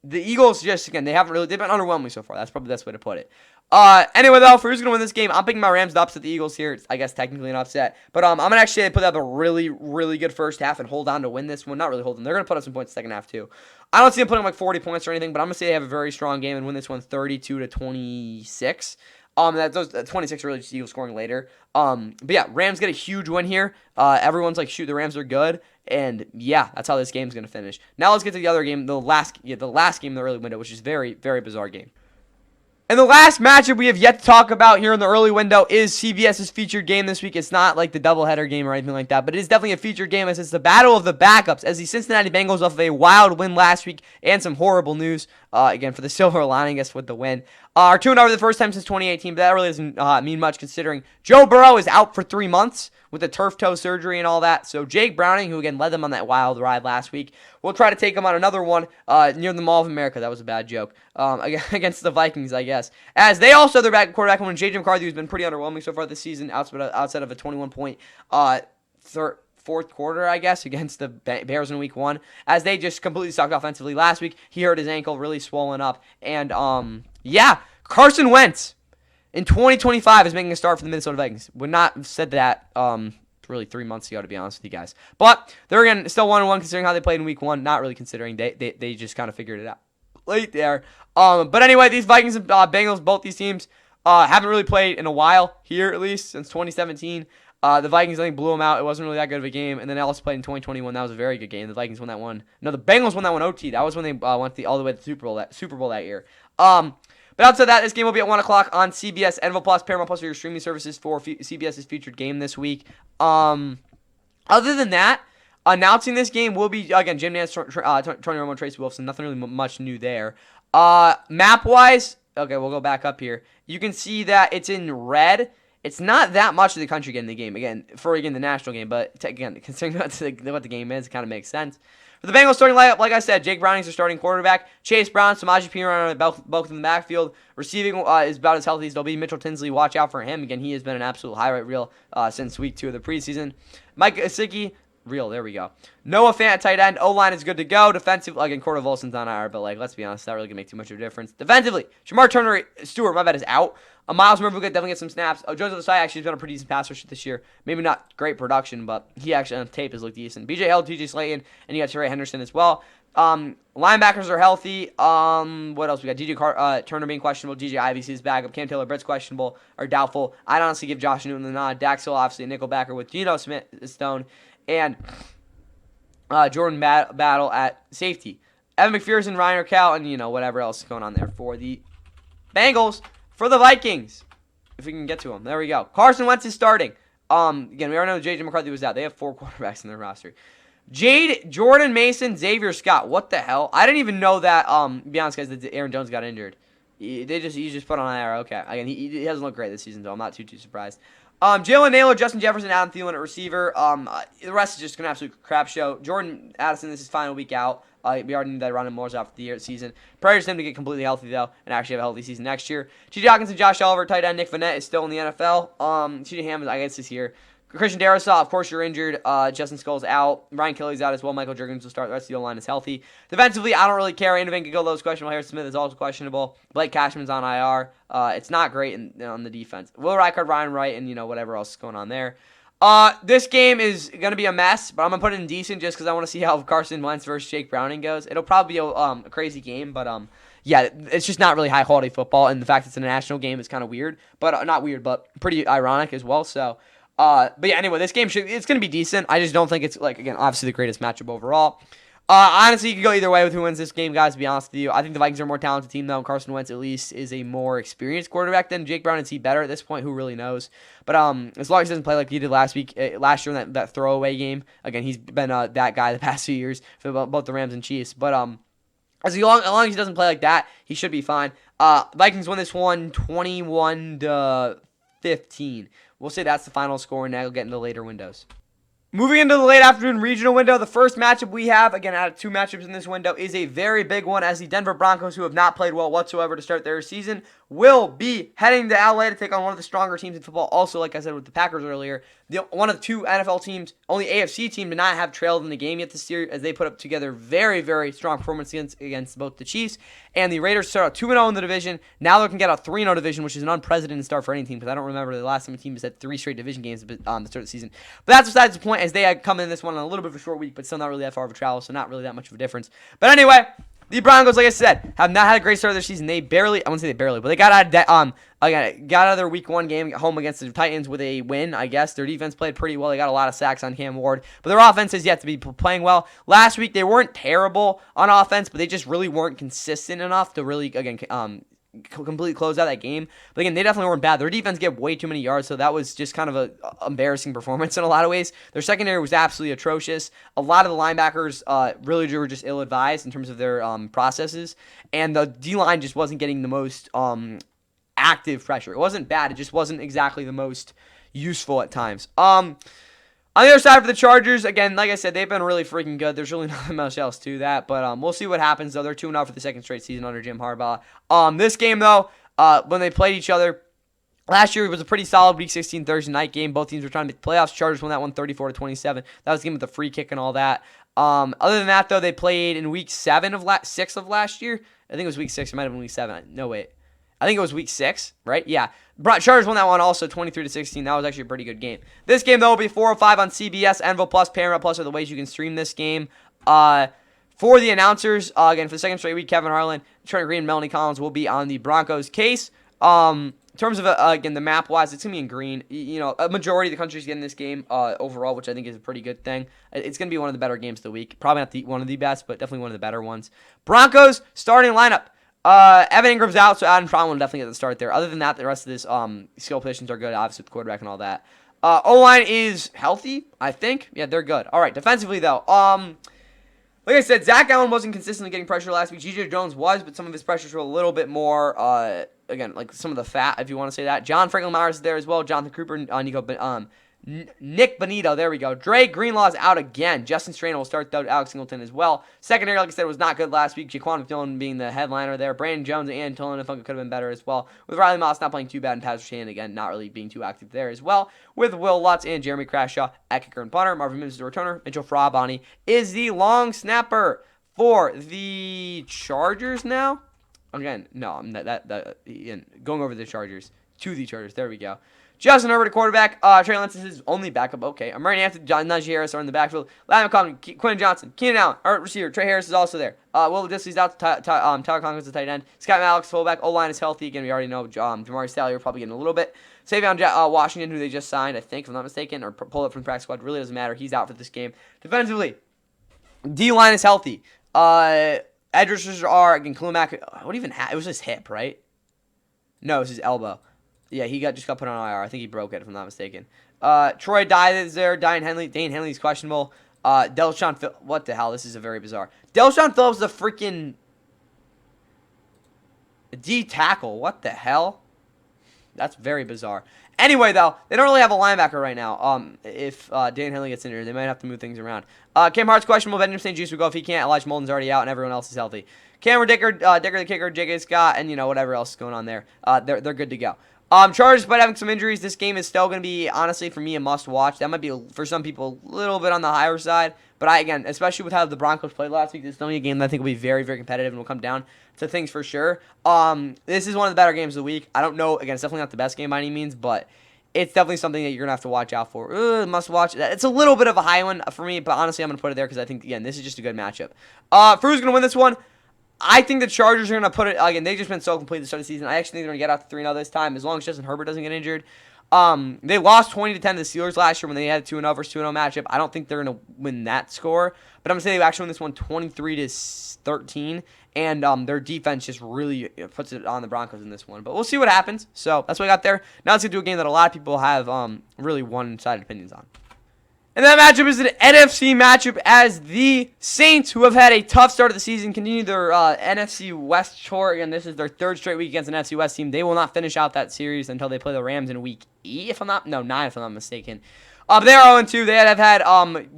the Eagles they've been underwhelming so far. That's probably the best way to put it. Anyway, though, for who's going to win this game, I'm picking my Rams to upset the Eagles here. It's, I guess, technically an upset. But I'm going to actually put up a really, really good first half and hold on to win this one. Not really hold on. They're going to put up some points in the second half, too. I don't see them putting like 40 points or anything, but I'm going to say they have a very strong game and win this one 32-26. Those 26 are really just Eagles scoring later. But yeah, Rams get a huge win here. Everyone's like, shoot, the Rams are good. And yeah, that's how this game's going to finish. Now let's get to the other game, the last game in the early window, which is very, very bizarre game. And the last matchup we have yet to talk about here in the early window is CBS's featured game this week. It's not like the doubleheader game or anything like that, but it is definitely a featured game as it's the battle of the backups as the Cincinnati Bengals off of a wild win last week and some horrible news, again, for the silver lining, I guess, with the win. Are 2-0 for the first time since 2018, but that really doesn't mean much considering Joe Burrow is out for 3 months with the turf toe surgery and all that. So Jake Browning, who again led them on that wild ride last week, will try to take him on another one near the Mall of America. That was a bad joke. Against the Vikings, I guess. As they also have their quarterback when J.J. McCarthy, who's been pretty underwhelming so far this season, outside of a 21-point fourth quarter, I guess, against the Bears in week 1, as they just completely sucked offensively last week. He hurt his ankle, really swollen up. And, yeah, Carson Wentz in 2025 is making a start for the Minnesota Vikings. Would not have said that really 3 months ago, to be honest with you guys. But they're, again, still 1-1 considering how they played in week 1. Not really considering. They just kind of figured it out late there. But anyway, these Vikings and Bengals, both these teams, haven't really played in a while here, at least, since 2017. The Vikings, I think, blew them out. It wasn't really that good of a game. And then they also played in 2021. That was a very good game. The Vikings won that one. No, the Bengals won that one OT. That was when they went all the way to the Super Bowl that year. But outside that, this game will be at 1 o'clock on CBS, NFL Plus, Paramount Plus, or your streaming services for CBS's featured game this week. Other than that, announcing this game will be, again, Jim Nance, Tony Romo, and Tracy Wolfson. Nothing really much new there. Map-wise, okay, we'll go back up here. You can see that it's in red. It's not that much of the country getting the game, again, for the national game, but again, considering what the game is, it kind of makes sense. For the Bengals starting lineup, like I said, Jake Browning's their starting quarterback. Chase Brown, Samaje Perine, both in the backfield. Receiving is about as healthy as they'll be. Mitchell Tinsley, watch out for him. Again, he has been an absolute highlight reel since week 2 of the preseason. Mike Gesicki, there we go. Noah Fant at tight end. O-line is good to go. Defensive, again, Cordell Volson's on IR, but let's be honest, that really can make too much of a difference. Defensively, Shamar Turner-Stewart, is out. Miles Murphy could definitely get some snaps. Joseph Ossai actually has been a pretty decent pass rusher this year. Maybe not great production, but he actually on tape has looked decent. BJ Hill, TJ Slayton, and you got Trey Henderson as well. Linebackers are healthy. What else? We got DJ Turner being questionable. DJ Ivy is backup. Cam Taylor-Britt's questionable or doubtful. I'd honestly give Josh Newton the nod. Dax Hill, obviously a nickelbacker with Geno Stone and Jordan Battle at safety. Evan McPherson, Ryan Urquell, and whatever else is going on there for the Bengals. For the Vikings, if we can get to them. There we go. Carson Wentz is starting. Again, we already know J.J. McCarthy was out. They have 4 quarterbacks in their roster. Jordan Mason, Xavier Scott. What the hell? I didn't even know that, to be honest, guys, that Aaron Jones got injured. He just put on IR. Okay. Again, he hasn't looked great this season, so I'm not too surprised. Jalen Naylor, Justin Jefferson, Adam Thielen at receiver. The rest is just an absolute crap show. Jordan Addison, this is final week out. We already knew that Ronald Moore's out for the season. Prayers to him to get completely healthy, though, and actually have a healthy season next year. T.J. Hawkins and Josh Oliver, tight end. Nick Vannett is still in the NFL. T.J. Hammond, I guess, is here. Christian Darrisaw, of course, you're injured. Justin Skull's out. Ryan Kelly's out as well. Michael Jurgens will start. The rest of the O-line is healthy. Defensively, I don't really care. Anovan Gagolo is questionable. Harrison Smith is also questionable. Blake Cashman's on IR. It's not great on the defense. Will Reichard, Ryan Wright, and whatever else is going on there. This game is going to be a mess, but I'm going to put it in decent just because I want to see how Carson Wentz versus Jake Browning goes. It'll probably be a crazy game, but yeah, it's just not really high-quality football, and the fact it's a national game is kind of weird, but not weird, but pretty ironic as well, so... but yeah, anyway, this game it's going to be decent. I just don't think it's, again, obviously the greatest matchup overall. Honestly, you can go either way with who wins this game, guys, to be honest with you. I think the Vikings are a more talented team, though, and Carson Wentz, at least, is a more experienced quarterback than Jake Brown. Is he better at this point? Who really knows? But as long as he doesn't play like he did last year in that throwaway game, again, he's been that guy the past few years for both the Rams and Chiefs. But as long as he doesn't play like that, he should be fine. Vikings win this one 21-15. We'll say that's the final score, and now we'll get into later windows. Moving into the late afternoon regional window, the first matchup we have, again, out of 2 matchups in this window, is a very big one as the Denver Broncos, who have not played well whatsoever to start their season, will be heading to LA to take on one of the stronger teams in football. Also, like I said with the Packers earlier, one of the two NFL teams, only AFC team to not have trailed in the game yet this year, as they put up together very, very strong performance against both the Chiefs and the Raiders. Start out 2-0 in the division. Now they can get a 3-0 division, which is an unprecedented start for any team, because I don't remember the last time a team has had 3 straight division games at the start of the season. But that's besides the point, as they had come in this one on a little bit of a short week, but still not really that far of a travel, so not really that much of a difference. But anyway, the Broncos, like I said, have not had a great start of their season. They barely, I wouldn't say they barely, but they got out of their week 1 game at home against the Titans with a win, I guess. Their defense played pretty well. They got a lot of sacks on Cam Ward, but their offense has yet to be playing well. Last week, they weren't terrible on offense, but they just really weren't consistent enough to really, again, completely close out that game. But again, they definitely weren't bad. Their defense gave way too many yards, so that was just kind of a embarrassing performance in a lot of ways. Their secondary was absolutely atrocious. A lot of the linebackers really were just ill-advised in terms of their processes, and the D-line just wasn't getting the most active pressure. It wasn't bad. It just wasn't exactly the most useful at times. On the other side for the Chargers, again, like I said, they've been really freaking good. There's really nothing much else to that, but we'll see what happens, though. They're 2-0 for the second straight season under Jim Harbaugh. This game, though, when they played each other, last year it was a pretty solid Week 16 Thursday night game. Both teams were trying to make the playoffs. Chargers won that one 34-27. That was the game with the free kick and all that. Other than that, though, they played in Week 6 of last year. I think it was Week 6. It might have been Week 7. No, wait. I think it was Week 6, right? Yeah. Chargers won that one also 23-16. That was actually a pretty good game. This game, though, will be 4:05 on CBS, Envil Plus, Paramount Plus are the ways you can stream this game. For the announcers, again, for the second straight week, Kevin Harlan, Trent Green, and Melanie Collins will be on the Broncos case. In terms of, again, the map-wise, it's going to be in green. You know, a majority of the country's getting this game overall, which I think is a pretty good thing. It's going to be one of the better games of the week. Probably not one of the best, but definitely one of the better ones. Broncos starting lineup. Evan Ingram's out, so Adam Trautman will definitely get the start there. Other than that, the rest of this skill positions are good, obviously, with the quarterback and all that. O-line is healthy, I think. Yeah, they're good. All right, defensively, though. Like I said, Zach Allen wasn't consistently getting pressure last week. J.J. Jones was, but some of his pressures were a little bit more, again, like some of the fat, if you want to say that. John Franklin Myers is there as well. Jonathan Cooper, Nick Bonito, there we go. Dre Greenlaw's out again. Justin Strain will start, though. Alex Singleton as well. Secondary, like I said, was not good last week. Jaquan McDillon being the headliner there. Brandon Jones and Anton Funka could have been better as well. With Riley Moss not playing too bad, and Patrick Shanahan, again, not really being too active there as well. With Will Lutz and Jeremy Crashaw at kicker and punter. Marvin Mims is the returner. Mitchell Frabani is the long snapper for the Chargers now. Again, no, I'm going over the Chargers. To the Chargers. There we go. Justin Herbert, quarterback. Trey Lance is his only backup. Okay. Amari Anthony, Najee Harris are in the backfield. Larry McCollum, Quinn Johnson, Keenan Allen, our receiver. Trey Harris is also there. Will Disley's out. Tyler Conklin is the tight end. Scott Malix, fullback. O-line is healthy. Again, we already know Jamari Staley are probably getting a little bit. Savion Washington, who they just signed, I think, if I'm not mistaken, or pulled up from the practice squad. Really doesn't matter. He's out for this game. Defensively, D-line is healthy. Edge rushers are, again, Klumack. What even happened? It was his hip, right? No, it was his elbow. Yeah, he just got put on IR. I think he broke it, if I'm not mistaken. Troy Dye is there. Dane Henley's questionable. Delshon Phillips. What the hell? This is a very bizarre. Delshon Phillips is a freaking D tackle. What the hell? That's very bizarre. Anyway, though, they don't really have a linebacker right now. If Dan Henley gets injured, they might have to move things around. Cam Hart's questionable. Benjamin St. Juste will go if he can't. Elijah Molden's already out, and everyone else is healthy. Cameron Dicker the kicker, J.K. Scott, and, whatever else is going on there. They're good to go. Chargers, despite having some injuries, this game is still going to be, honestly, for me, a must-watch. That might be, for some people, a little bit on the higher side. But, again, especially with how the Broncos played last week, this is only a game that I think will be very, very competitive and will come down to things for sure. This is one of the better games of the week. I don't know. Again, it's definitely not the best game by any means, but it's definitely something that you're going to have to watch out for. Must-watch. It's a little bit of a high one for me, but honestly, I'm going to put it there because I think, again, this is just a good matchup. For who's going to win this one? I think the Chargers are going to put it, again, they've just been so complete to start the season. I actually think they're going to get out to 3-0 this time, as long as Justin Herbert doesn't get injured. They lost 20-10 to the Steelers last year when they had a 2-0 versus 2-0 matchup. I don't think they're going to win that score, but I'm going to say they actually won this one 23-13, and their defense just really puts it on the Broncos in this one. But we'll see what happens. So that's what I got there. Now let's get to a game that a lot of people have really one-sided opinions on. And that matchup is an NFC matchup as the Saints, who have had a tough start of the season, continue their NFC West chore. Again, this is their third straight week against an NFC West team. They will not finish out that series until they play the Rams in week 9 if I'm not mistaken. They're 0-2. They have had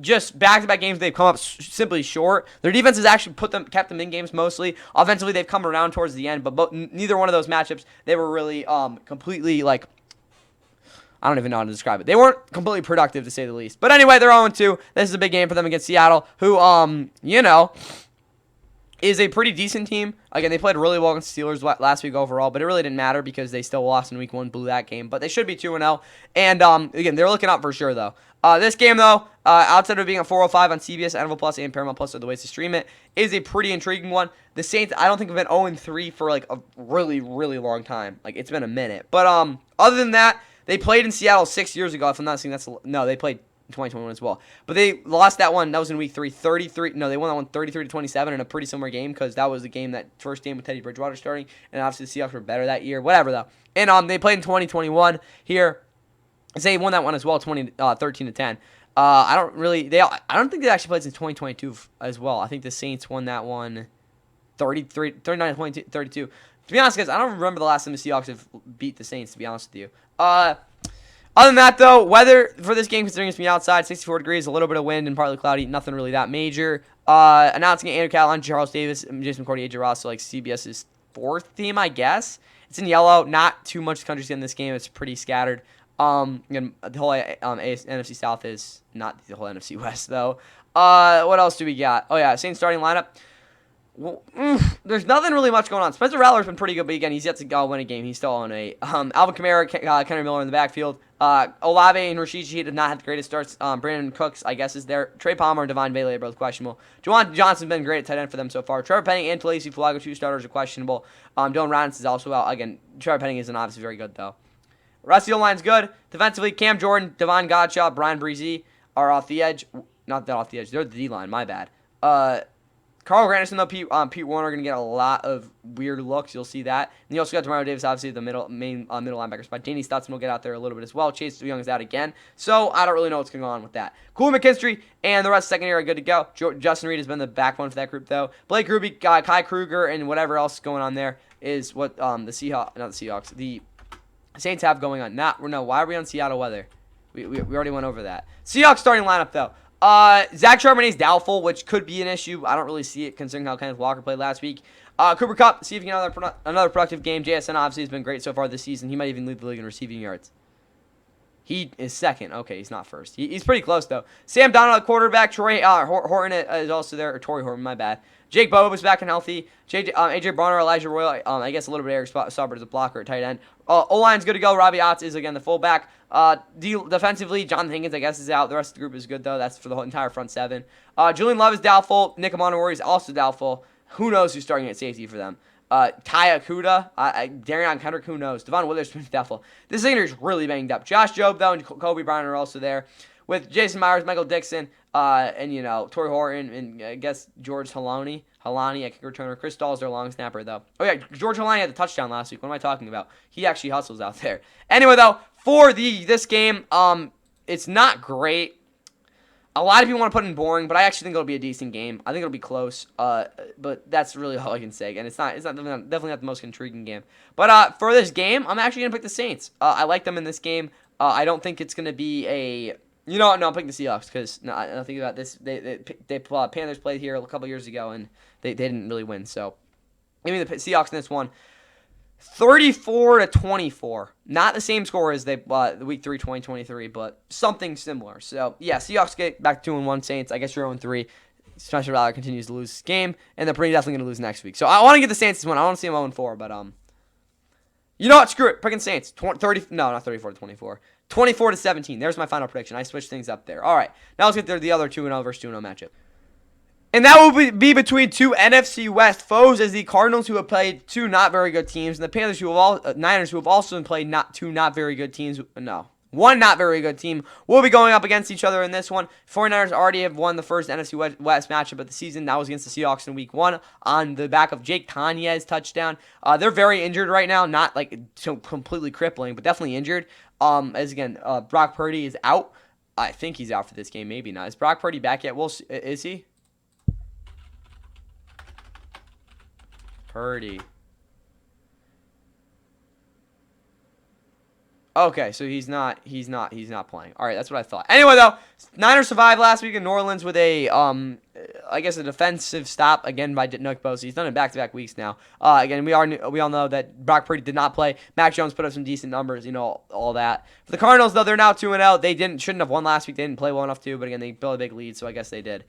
just back-to-back games they've come up simply short. Their defense has actually kept them in games mostly. Offensively, they've come around towards the end, but neither one of those matchups, they were really completely, like, I don't even know how to describe it. They weren't completely productive, to say the least. But anyway, they're 0-2. This is a big game for them against Seattle, who, is a pretty decent team. Again, they played really well against the Steelers last week overall, but it really didn't matter because they still lost in week 1, blew that game. But they should be 2-0. And, again, they're looking up for sure, though. This game, though, outside of being at 4:05 on CBS, NFL Plus, and Paramount Plus are the ways to stream it, is a pretty intriguing one. The Saints, I don't think have been 0-3 for, like, a really, really long time. Like, it's been a minute. But, other than that, they played in Seattle 6 years ago. If I'm not saying no, they played in 2021 as well. But they lost that one. That was in week 3. They won that one 33-27 in a pretty similar game because that was the game, that first game with Teddy Bridgewater starting. And obviously the Seahawks were better that year. Whatever, though. And they played in 2021 here. They won that one as well, 13-10. I don't think they actually played since 2022 as well. I think the Saints won that one 39-32. To be honest, guys, I don't remember the last time the Seahawks have beat the Saints, to be honest with you. Other than that, though, weather for this game, considering it's going to be outside, 64 degrees, a little bit of wind, and partly cloudy, nothing really that major. Announcing Andrew Caroline, Charles Davis, Jason McCourty, AJ Ross, so like CBS's fourth team, I guess. It's in yellow. Not too much country in this game. It's pretty scattered. Again, the whole NFC South is not the whole NFC West, though. What else do we got? Oh, yeah, same starting lineup. Well, there's nothing really much going on. Spencer Rattler's been pretty good, but again, he's yet to win a game. He's still on a Alvin Kamara, Kenny Miller in the backfield. Olave and Rashid Shaheed have not had the greatest starts. Brandon Cooks, I guess, is there. Trey Palmer and Devon Bailey are both questionable. Juwan Johnson's been great at tight end for them so far. Trevor Penning and Talasi Fuaga, 2 starters, are questionable. Dylan Robinson is also out. Again, Trevor Penning isn't obviously very good, though. Rest of the O-line's good. Defensively, Cam Jordan, Devon Godshaw, Brian Breezy are off the edge. Not that off the edge. They're the D-line. My bad. Carl Granderson, though, Pete Warner are going to get a lot of weird looks. You'll see that. And you also got Demario Davis, obviously, the main linebacker spot. Danny Stutzman will get out there a little bit as well. Chase Young is out again. So I don't really know what's going on with that. Cool McKinstry and the rest of the secondary are good to go. Justin Reed has been the backbone for that group, though. Blake Ruby, Kai Kruger, and whatever else going on there is what the Saints have going on. Why are we on Seattle weather? We already went over that. Seahawks starting lineup, though. Zach Charbonnet's doubtful, which could be an issue. I don't really see it considering how Kenneth Walker played last week. Cooper Kupp, see if he can get another productive game. JSN obviously has been great so far this season. He might even lead the league in receiving yards. He is second. Okay, he's not first. He's pretty close, though. Sam Donald at quarterback. Troy Horton is also there. Or Torrey Horton, my bad. Jake Bobo is back and healthy. AJ Bronner, Elijah Royal, I guess a little bit of Eric Saubert as a blocker at tight end. O-line's good to go. Robbie Otts is, again, the fullback. Defensively, Jonathan Higgins, I guess, is out. The rest of the group is good, though. That's for the whole entire front seven. Julian Love is doubtful. Nick Amonowori is also doubtful. Who knows who's starting at safety for them? Ty Akuda, Darion Kendrick, who knows? Devon Witherspoon's doubtful. This secondary is really banged up. Josh Jobe, though, and Kobe Bryant are also there. With Jason Myers, Michael Dixon, and, Torrey Horton, and I guess George Halani, a kick returner. Chris Stahl is their long snapper, though. Oh, yeah, George Halani had the touchdown last week. What am I talking about? He actually hustles out there. Anyway, though, for this game, it's not great. A lot of people want to put in boring, but I actually think it'll be a decent game. I think it'll be close, but that's really all I can say. And it's definitely not the most intriguing game. But for this game, I'm actually going to pick the Saints. I like them in this game. I don't think it's going to be a... You know what? No, I'm picking the Seahawks because I don't think about this. Panthers played here a couple years ago, and they didn't really win. So give me the Seahawks in this one. 34-24. Not the same score as the Week 3 2023, but something similar. So, yeah, Seahawks get back to 2-1. Saints, I guess you're 0-3. Spencer Rattler continues to lose this game, and they're pretty definitely going to lose next week. So, I want to get the Saints this one. I want to see them 0-4, but, you know what? Screw it. Picking Saints. Not 34-24. 24-17. There's my final prediction. I switched things up there. All right. Now let's get to the other 2-0 versus 2-0 matchup. And that will be between two NFC West foes, as the Cardinals, who have played two not very good teams, and the Panthers, Niners, who have also played two not very good teams. No, one not very good team will be going up against each other in this one. 49ers already have won the first NFC West matchup of the season. That was against the Seahawks in Week 1 on the back of Jake Tanya's touchdown. They're very injured right now, not like completely crippling, but definitely injured. As again, Brock Purdy is out. I think he's out for this game. Maybe not. Is Brock Purdy back yet? Is he? Purdy. Okay, so he's not playing. All right, that's what I thought. Anyway, though, Niners survived last week in New Orleans with a, I guess a defensive stop again by Nick Bosa. He's done it back-to-back weeks now. Again, we all know that Brock Purdy did not play. Mac Jones put up some decent numbers, all that. For the Cardinals, though, they're now 2-0. They shouldn't have won last week. They didn't play well enough to, but again, they built a big lead, so I guess they did.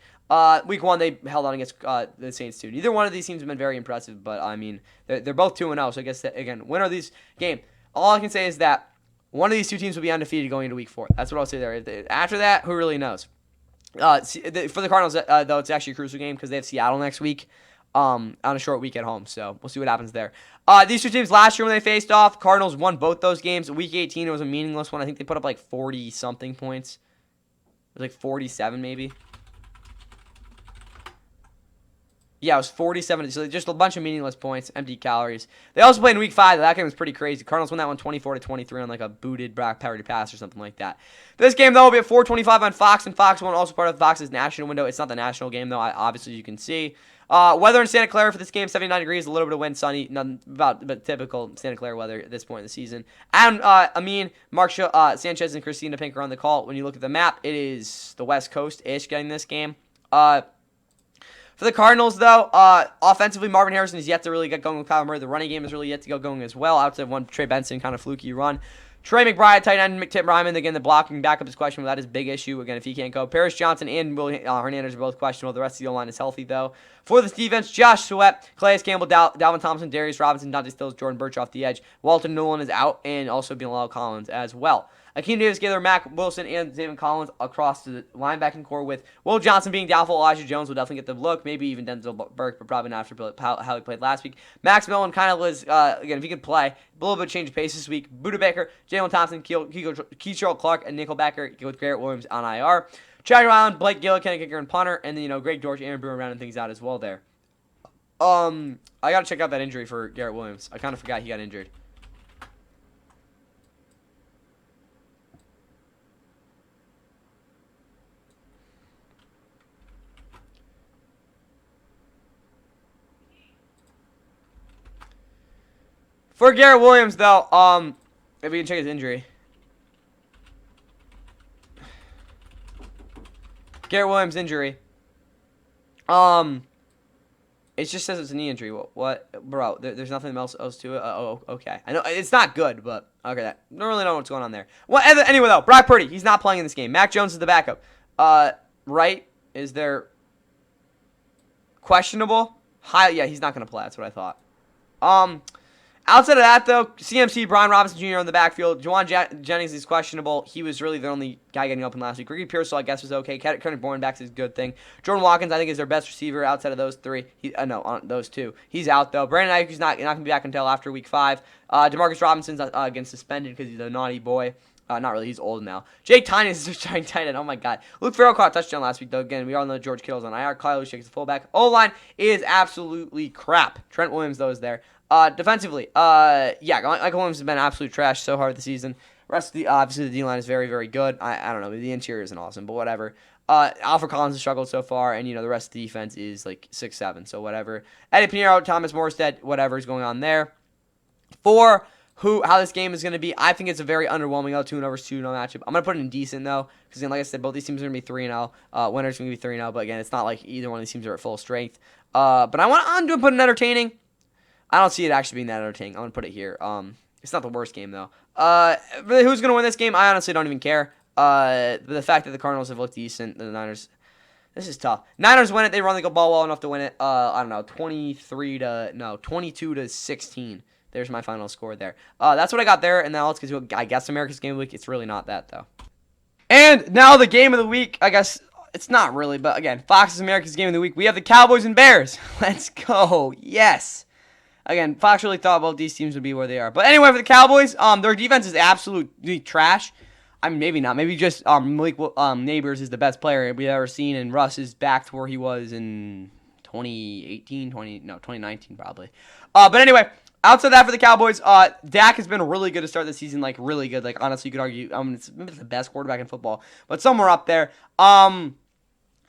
Week 1, they held on against the Saints too. Neither one of these teams have been very impressive, but I mean, they're both 2-0. So I guess that, again, winner of these game. All I can say is that one of these two teams will be undefeated going into week 4. That's what I'll say there. After that, who really knows? For the Cardinals, though, it's actually a crucial game because they have Seattle next week on a short week at home. So we'll see what happens there. These two teams last year when they faced off, Cardinals won both those games. Week 18, it was a meaningless one. I think they put up like 40-something points. It was like 47 maybe. Yeah, it was 47. So just a bunch of meaningless points, empty calories. They also played in week 5. That game was pretty crazy. Cardinals won that one 24-23 on like a booted Brock Purdy pass or something like that. This game, though, will be at 4:25 on Fox, and Fox 1, also part of Fox's national window. It's not the national game, though, obviously, you can see. Weather in Santa Clara for this game, 79 degrees, a little bit of wind, sunny, nothing but typical Santa Clara weather at this point in the season. And Amin, Mark Sanchez, and Christina Pink are on the call. When you look at the map, it is the West Coast-ish getting this game. For the Cardinals, though, offensively, Marvin Harrison is yet to really get going with Kyle Murray. The running game is really yet to get going as well, outside one Trey Benson kind of fluky run. Trey McBride, tight end, Tim Ryman, again, the blocking backup is questionable. That is a big issue, again, if he can't go. Paris Johnson and Will Hernandez are both questionable. The rest of the O-line is healthy, though. For the defense, Josh Sweat, Calais Campbell, Dalvin Thompson, Darius Robinson, Dante Stills, Jordan Birch off the edge. Walter Newland is out, and also Bilal Collins as well. Akeem Davis, Gaylor Mack, Wilson, and David Collins across the linebacking core with Will Johnson being doubtful. Elijah Jones will definitely get the look. Maybe even Denzel Burke, but probably not after how he played last week. Max Millen kind of was, again, if he could play, a little bit of change of pace this week. Buda Baker, Jalen Thompson, Keyshawn Clark, and Nickelbacker with Garrett Williams on IR. Chad Island, Blake Gill, Kenny Kicker, and punter. And then, Greg Dortch, Aaron Brewer rounding things out as well there. I got to check out that injury for Garrett Williams. I kind of forgot he got injured. For Garrett Williams, though, if we can check his injury. Garrett Williams' injury. It just says it's a knee injury. What? Bro, there's nothing else to it. Oh, okay. I know it's not good, but okay. I don't really know what's going on there. Well, anyway, though, Brock Purdy, he's not playing in this game. Mac Jones is the backup. Right? Is there questionable? Yeah, he's not going to play. That's what I thought. Outside of that, though, CMC, Brian Robinson Jr. on the backfield. Juwan Jennings is questionable. He was really the only guy getting open last week. Ricky Pearsall, I guess, was okay. Kendrick Bourne back is a good thing. Jordan Watkins, I think, is their best receiver outside of those three. Those two. He's out, though. Brandon Ayuk is not going to be back until after week 5. Demarcus Robinson's again suspended because he's a naughty boy. Not really. He's old now. Jake Tynan is just trying tight end. Oh, my God. Luke Farrell caught a touchdown last week, though. Again, we all know George Kittle's on IR. Kyle Shakes the fullback. O-line is absolutely crap. Trent Williams, though, is there. Defensively, Michael Williams has been absolute trash so hard this season. Rest of the obviously the D-line is very, very good. I don't know, the interior isn't awesome, but whatever. Alfred Collins has struggled so far, and the rest of the defense is like 6-7, so whatever. Eddie Pinheiro, Thomas Morstead, whatever is going on there. For how this game is going to be, I think it's a very underwhelming 2-2 matchup. I'm going to put it in decent, though, because like I said, both these teams are going to be 3-0. Winners going to be 3-0, but again, it's not like either one of these teams are at full strength. But I'm going to put it entertaining. I don't see it actually being that entertaining. I'm going to put it here. It's not the worst game, though. Really, who's going to win this game? I honestly don't even care. But the fact that the Cardinals have looked decent, the Niners, this is tough. Niners win it. They run the ball well enough to win it. I don't know, 22-16. There's my final score there. That's what I got there. And now let's get to, I guess, America's Game of the Week. It's really not that, though. And now the game of the week, I guess. It's not really, but again, Fox's America's Game of the Week. We have the Cowboys and Bears. Let's go. Yes. Again, Fox really thought both these teams would be where they are. But anyway, for the Cowboys, their defense is absolutely trash. I mean, maybe not. Maybe just Malik Neighbors is the best player we've ever seen, and Russ is back to where he was in 2019 probably. But anyway, Outside of that for the Cowboys, Dak has been really good to start the season, like really good. Like honestly, you could argue, it's maybe the best quarterback in football, but somewhere up there.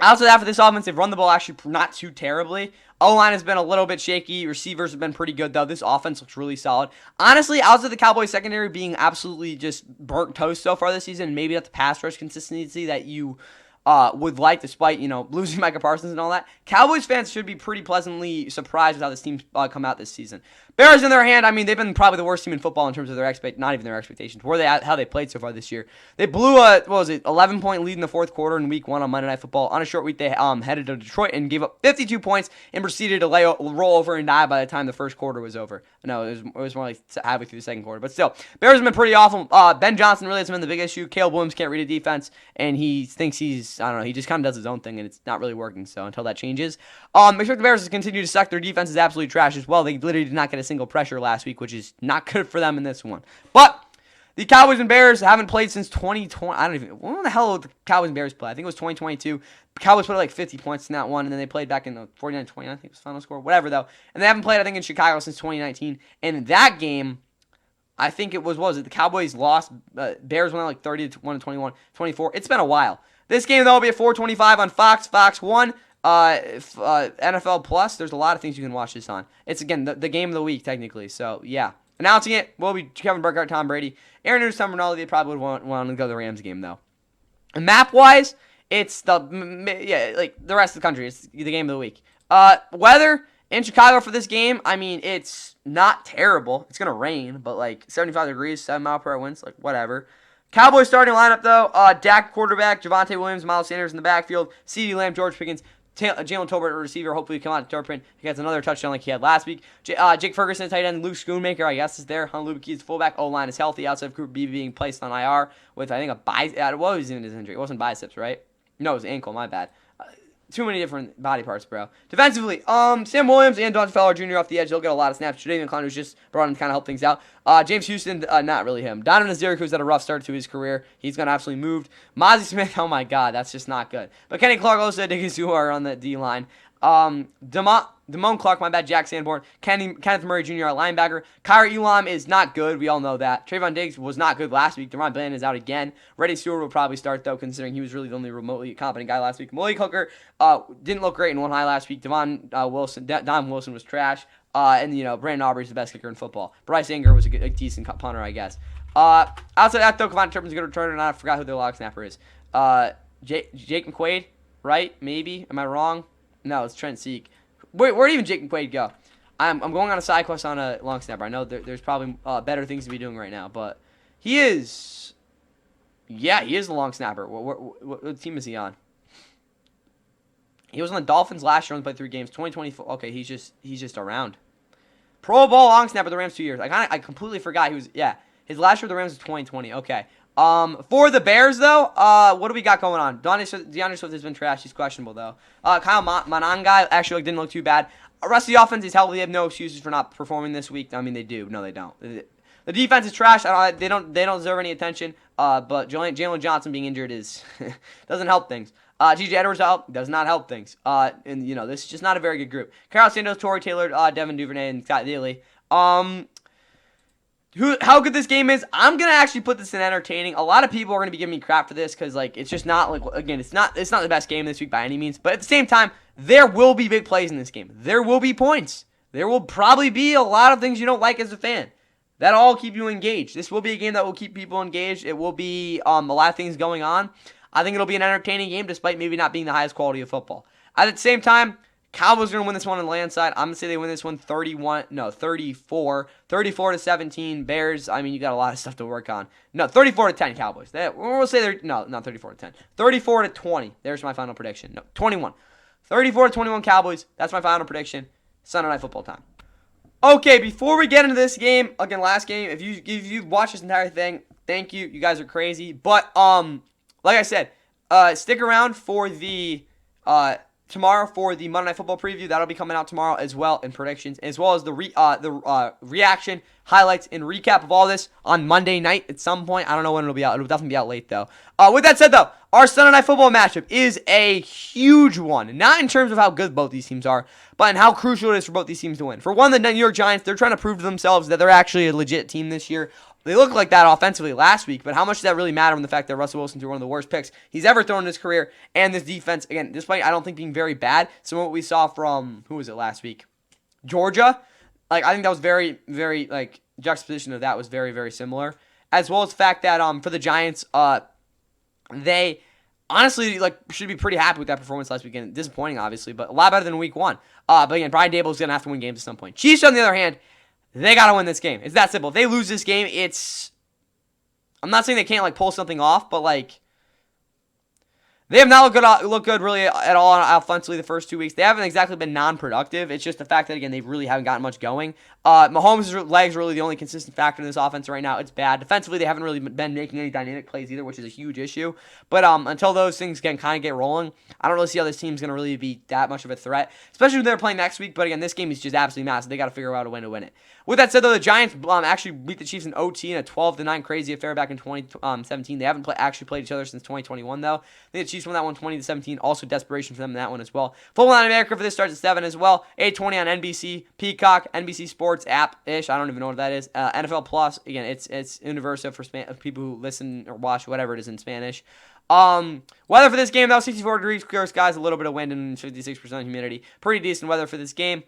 Outside of that for this offense, they've run the ball actually not too terribly. O-line has been a little bit shaky. Receivers have been pretty good, though. This offense looks really solid. Honestly, outside of the Cowboys secondary being absolutely just burnt toast so far this season, maybe not the pass rush consistency that you would like, despite, losing Micah Parsons and all that. Cowboys fans should be pretty pleasantly surprised with how this team's come out this season. Bears, on their hand, I mean, they've been probably the worst team in football in terms of their not even their expectations, how they played so far this year. They blew a 11-point lead in the fourth quarter in Week 1 on Monday Night Football. On a short week, they headed to Detroit and gave up 52 points and proceeded to roll over and die by the time the first quarter was over. No, it was more like halfway through the second quarter. But still, Bears have been pretty awful. Ben Johnson really has been the big issue. Caleb Williams can't read a defense, and he thinks he's, I don't know, he just kind of does his own thing, and it's not really working. So until that changes, expect the Bears to continue to suck. Their defense is absolutely trash as well. They literally did not get a single pressure last week, which is not good for them in this one. But the Cowboys and Bears haven't played since 2020. I don't even, when the hell did the Cowboys and Bears play? I think it was 2022. The Cowboys put like 50 points in that one, and then they played back in the 49-20, I think it was the final score, whatever though. And they haven't played, I think, in Chicago since 2019. And in that game, I think it was, what was it? The Cowboys lost. Bears went like 31 to 21, 24. It's been a while. This game, though, will be at 4:25 on Fox 1. NFL Plus. There's a lot of things you can watch this on. It's, again, the game of the week, technically. So, yeah. Announcing it will be Kevin Burkhardt, Tom Brady. Aaron Rodgers, Tom Ronaldo. They probably would want to go to the Rams game, though. And map-wise, it's the rest of the country. It's the game of the week. Weather in Chicago for this game, I mean, it's not terrible. It's going to rain, but, 75 degrees, 7-mile-per-hour winds, whatever. Cowboys starting lineup, though. Dak quarterback, Javonte Williams, Miles Sanders in the backfield, CeeDee Lamb, George Pickens, Jalen Tolbert, receiver. Hopefully come out to Turpin. He gets another touchdown like he had last week. Jake Ferguson, tight end. Luke Schoonmaker, I guess, is there. Hunter Lubick, fullback. O-line is healthy. Outside of Cooper Beebe being placed on IR with, I think, a bicep. What was in his injury? It wasn't biceps, right? No, it was ankle. My bad. Too many different body parts, bro. Defensively, Sam Williams and Dante Fowler Jr. off the edge. They'll get a lot of snaps. Jadeveon Clowney was just brought in to kind of help things out. James Houston, not really him. Donovan Azariak, who's had a rough start to his career. He's going to absolutely moved. Mozzie Smith, oh my God, that's just not good. But Kenny Clark, also Diggs, are on the D-line. Damone Clark, my bad, Jack Sanborn, Kenneth Murray Jr., our linebacker. Kyrie Elam is not good. We all know that. Trayvon Diggs was not good last week. Deron Bland is out again. Reddy Stewart will probably start, though, considering he was really the only remotely competent guy last week. Malik Hooker didn't look great in one high last week. Don Wilson was trash. And, Brandon Aubrey's the best kicker in football. Bryce Anger was a decent punter, I guess. Outside of that, though, Kevon Turpin's going to return, and I forgot who their long snapper is. Jake McQuaid, right? Maybe. Am I wrong? No, it's Trent Sieg. Where did even Jake McQuaid go? I'm going on a side quest on a long snapper. I know there's probably better things to be doing right now, but he is the long snapper. What team is he on? He was on the Dolphins last year, only played 3 games. 2024. Okay, he's just around. Pro Bowl long snapper the Rams 2 years. I completely forgot he was. Yeah, his last year with the Rams was 2020. Okay. For the Bears, though, what do we got going on? DeAndre Swift has been trash. He's questionable, though. Kyle Monangai actually didn't look too bad. Rest of the offense is healthy. They have no excuses for not performing this week. I mean, they do. No, they don't. The defense is trash. They don't deserve any attention. But Jalen Johnson being injured doesn't help things. T.J. Edwards out does not help things. And this is just not a very good group. Carl Santos, Torrey Taylor, Devin Duvernay, and Scott Daly. How good this game is, I'm going to actually put this in entertaining. A lot of people are going to be giving me crap for this because, it's just not, it's not the best game this week by any means. But at the same time, there will be big plays in this game. There will be points. There will probably be a lot of things you don't like as a fan. That'll all keep you engaged. This will be a game that will keep people engaged. It will be a lot of things going on. I think it'll be an entertaining game despite maybe not being the highest quality of football. At the same time, Cowboys are going to win this one on the landslide. I'm going to say they win this one 34 to 17. Bears, I mean, you got a lot of stuff to work on. No, 34 to 10 Cowboys. We'll say they're, no, not 34 to 10. 34 to 20. There's my final prediction. No, 21. 34 to 21 Cowboys. That's my final prediction. Sunday Night Football time. Okay, before we get into this game, again, last game, if you watched this entire thing, thank you. You guys are crazy. But, like I said, stick around for the tomorrow for the Monday Night Football preview. That'll be coming out tomorrow as well in predictions, as well as the reaction, highlights, and recap of all this on Monday night at some point. I don't know when it'll be out. It'll definitely be out late, though. With that said, though, our Sunday Night Football matchup is a huge one. Not in terms of how good both these teams are, but in how crucial it is for both these teams to win. For one, the New York Giants, they're trying to prove to themselves that they're actually a legit team this year. They looked like that offensively last week, but how much does that really matter when the fact that Russell Wilson threw one of the worst picks he's ever thrown in his career, and this defense, again, despite I don't think being very bad, some of what we saw from, who was it last week? Georgia. Like, I think that was very, very, like, juxtaposition of that was very, very similar. As well as the fact that for the Giants, they honestly, like, should be pretty happy with that performance last weekend. Disappointing, obviously, but a lot better than week 1. But again, Brian Daboll's going to have to win games at some point. Chiefs, on the other hand, they got to win this game. It's that simple. If they lose this game, I'm not saying they can't, like, pull something off, but, like, they have not looked good really at all offensively the first 2 weeks. They haven't exactly been non-productive. It's just the fact that, again, they really haven't gotten much going. Mahomes' legs are really the only consistent factor in this offense right now. It's bad. Defensively, they haven't really been making any dynamic plays either, which is a huge issue. But until those things can kind of get rolling, I don't really see how this team's going to really be that much of a threat, especially when they're playing next week. But again, this game is just absolutely massive. They got to figure out a way to win it. With that said, though, the Giants actually beat the Chiefs in OT in a 12-9 crazy affair back in 2017. They haven't actually played each other since 2021, though. I think the Chiefs won that one 20-17. Also, desperation for them in that one as well. Football in America for this starts at 7 as well. 8:20 on NBC, Peacock, NBC Sports app-ish. I don't even know what that is. NFL Plus. Again, it's universal for people who listen or watch whatever it is in Spanish. Weather for this game, though, 64 degrees, clear skies, a little bit of wind, and 56% humidity. Pretty decent weather for this game.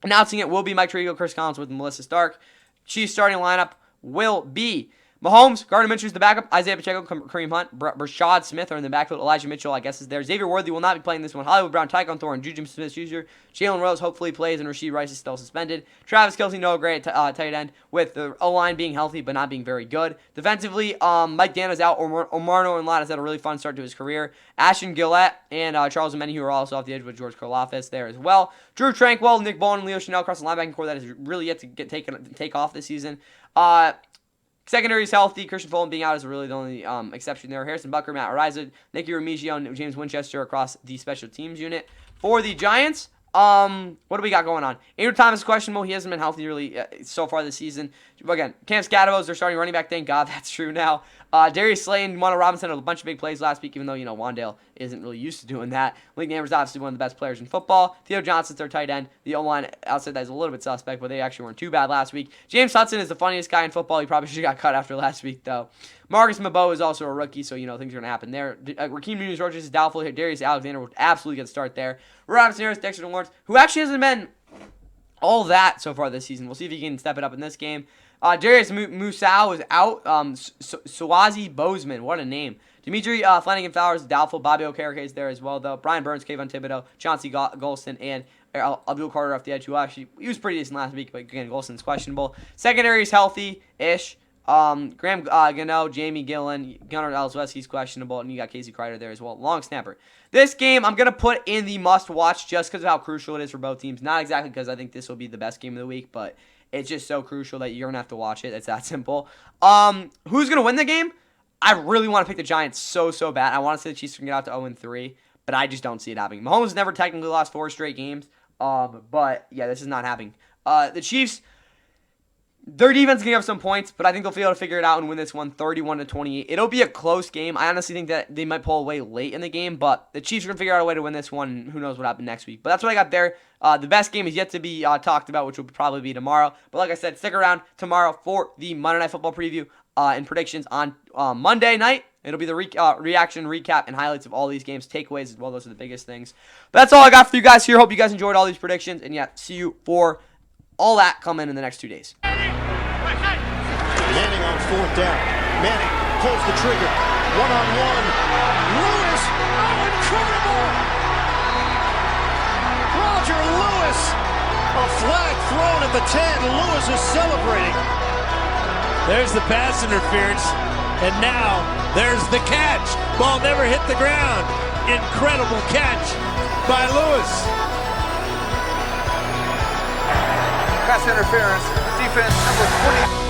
Announcing it will be Mike Tirico, Chris Collins with Melissa Stark. Chiefs starting lineup will be Mahomes, Gardner Minshew's the backup, Isaiah Pacheco, Kareem Hunt, Rashad Smith are in the backfield, Elijah Mitchell, I guess, is there. Xavier Worthy will not be playing this one. Hollywood Brown, Tyquan Thornton, Juju Smith-Schuster, Jalen Rose hopefully plays, and Rashee Rice is still suspended. Travis Kelce, Noah Gray at tight end, with the O-line being healthy but not being very good. Defensively, Mike Dana's out. Omar Nolan has had a really fun start to his career. Ashton Gillette and Charles Omeni, who are also off the edge with George Karlaftis there as well. Drew Tranquil, Nick Bowen, and Leo Chanel across the linebacking core that is really yet to take off this season. Secondary is healthy. Christian Fulton being out is really the only exception there. Harrison Butker, Matt Araiza, Nicky Remigio, and James Winchester across the special teams unit. For the Giants, what do we got going on? Andrew Thomas is questionable. He hasn't been healthy really so far this season. Again, Cam Scatterbo is their starting running back. Thank God that's true now. Darius Slay and Wanda Robinson had a bunch of big plays last week, even though, Wandale isn't really used to doing that. Malik Neighbors obviously one of the best players in football. Theo Johnson's their tight end. The O-line outside that is a little bit suspect, but they actually weren't too bad last week. James Hudson is the funniest guy in football. He probably should have got cut after last week, though. Marcus Mabo is also a rookie, so, things are going to happen there. Raheem Nunez-Rogers is doubtful here. Darius Alexander will absolutely get a start there. Robinson Harris, Dexter Lawrence, who actually hasn't been all that so far this season. We'll see if he can step it up in this game. Darius Musau is out. Swazi Bozeman, what a name. Dimitri Flanagan Flowers is doubtful. Bobby Okereke is there as well, though. Brian Burns, Kayvon Thibodeau, Chauncey Golston, and Abdul Carter off the edge, who actually he was pretty decent last week, but again, Golston's questionable. Secondary is healthy-ish. Graham Gano, Jamie Gillen, Gunnar Alzweski's questionable, and you got Casey Kreider there as well. Long snapper. This game, I'm going to put in the must-watch just because of how crucial it is for both teams. Not exactly because I think this will be the best game of the week, but it's just so crucial that you're going to have to watch it. It's that simple. Who's going to win the game? I really want to pick the Giants so bad. I want to say the Chiefs can get out to 0-3, but I just don't see it happening. Mahomes never technically lost 4 straight games, but yeah, this is not happening. The Chiefs, their defense can give up some points, but I think they'll be able to figure it out and win this one 31-28. It'll be a close game. I honestly think that they might pull away late in the game, but the Chiefs are going to figure out a way to win this one, and who knows what happens next week. But that's what I got there. The best game is yet to be talked about, which will probably be tomorrow. But like I said, stick around tomorrow for the Monday Night Football preview and predictions on Monday night. It'll be the reaction, recap, and highlights of all these games, takeaways as well. Those are the biggest things. But that's all I got for you guys here. Hope you guys enjoyed all these predictions, and yeah, see you for all that coming in the next 2 days. Manning on 4th down. Manning pulls the trigger. One-on-one. Lewis. Oh, incredible! Roger Lewis. A flag thrown at the 10. Lewis is celebrating. There's the pass interference. And now there's the catch. Ball never hit the ground. Incredible catch by Lewis. Pass interference. Defense number 20.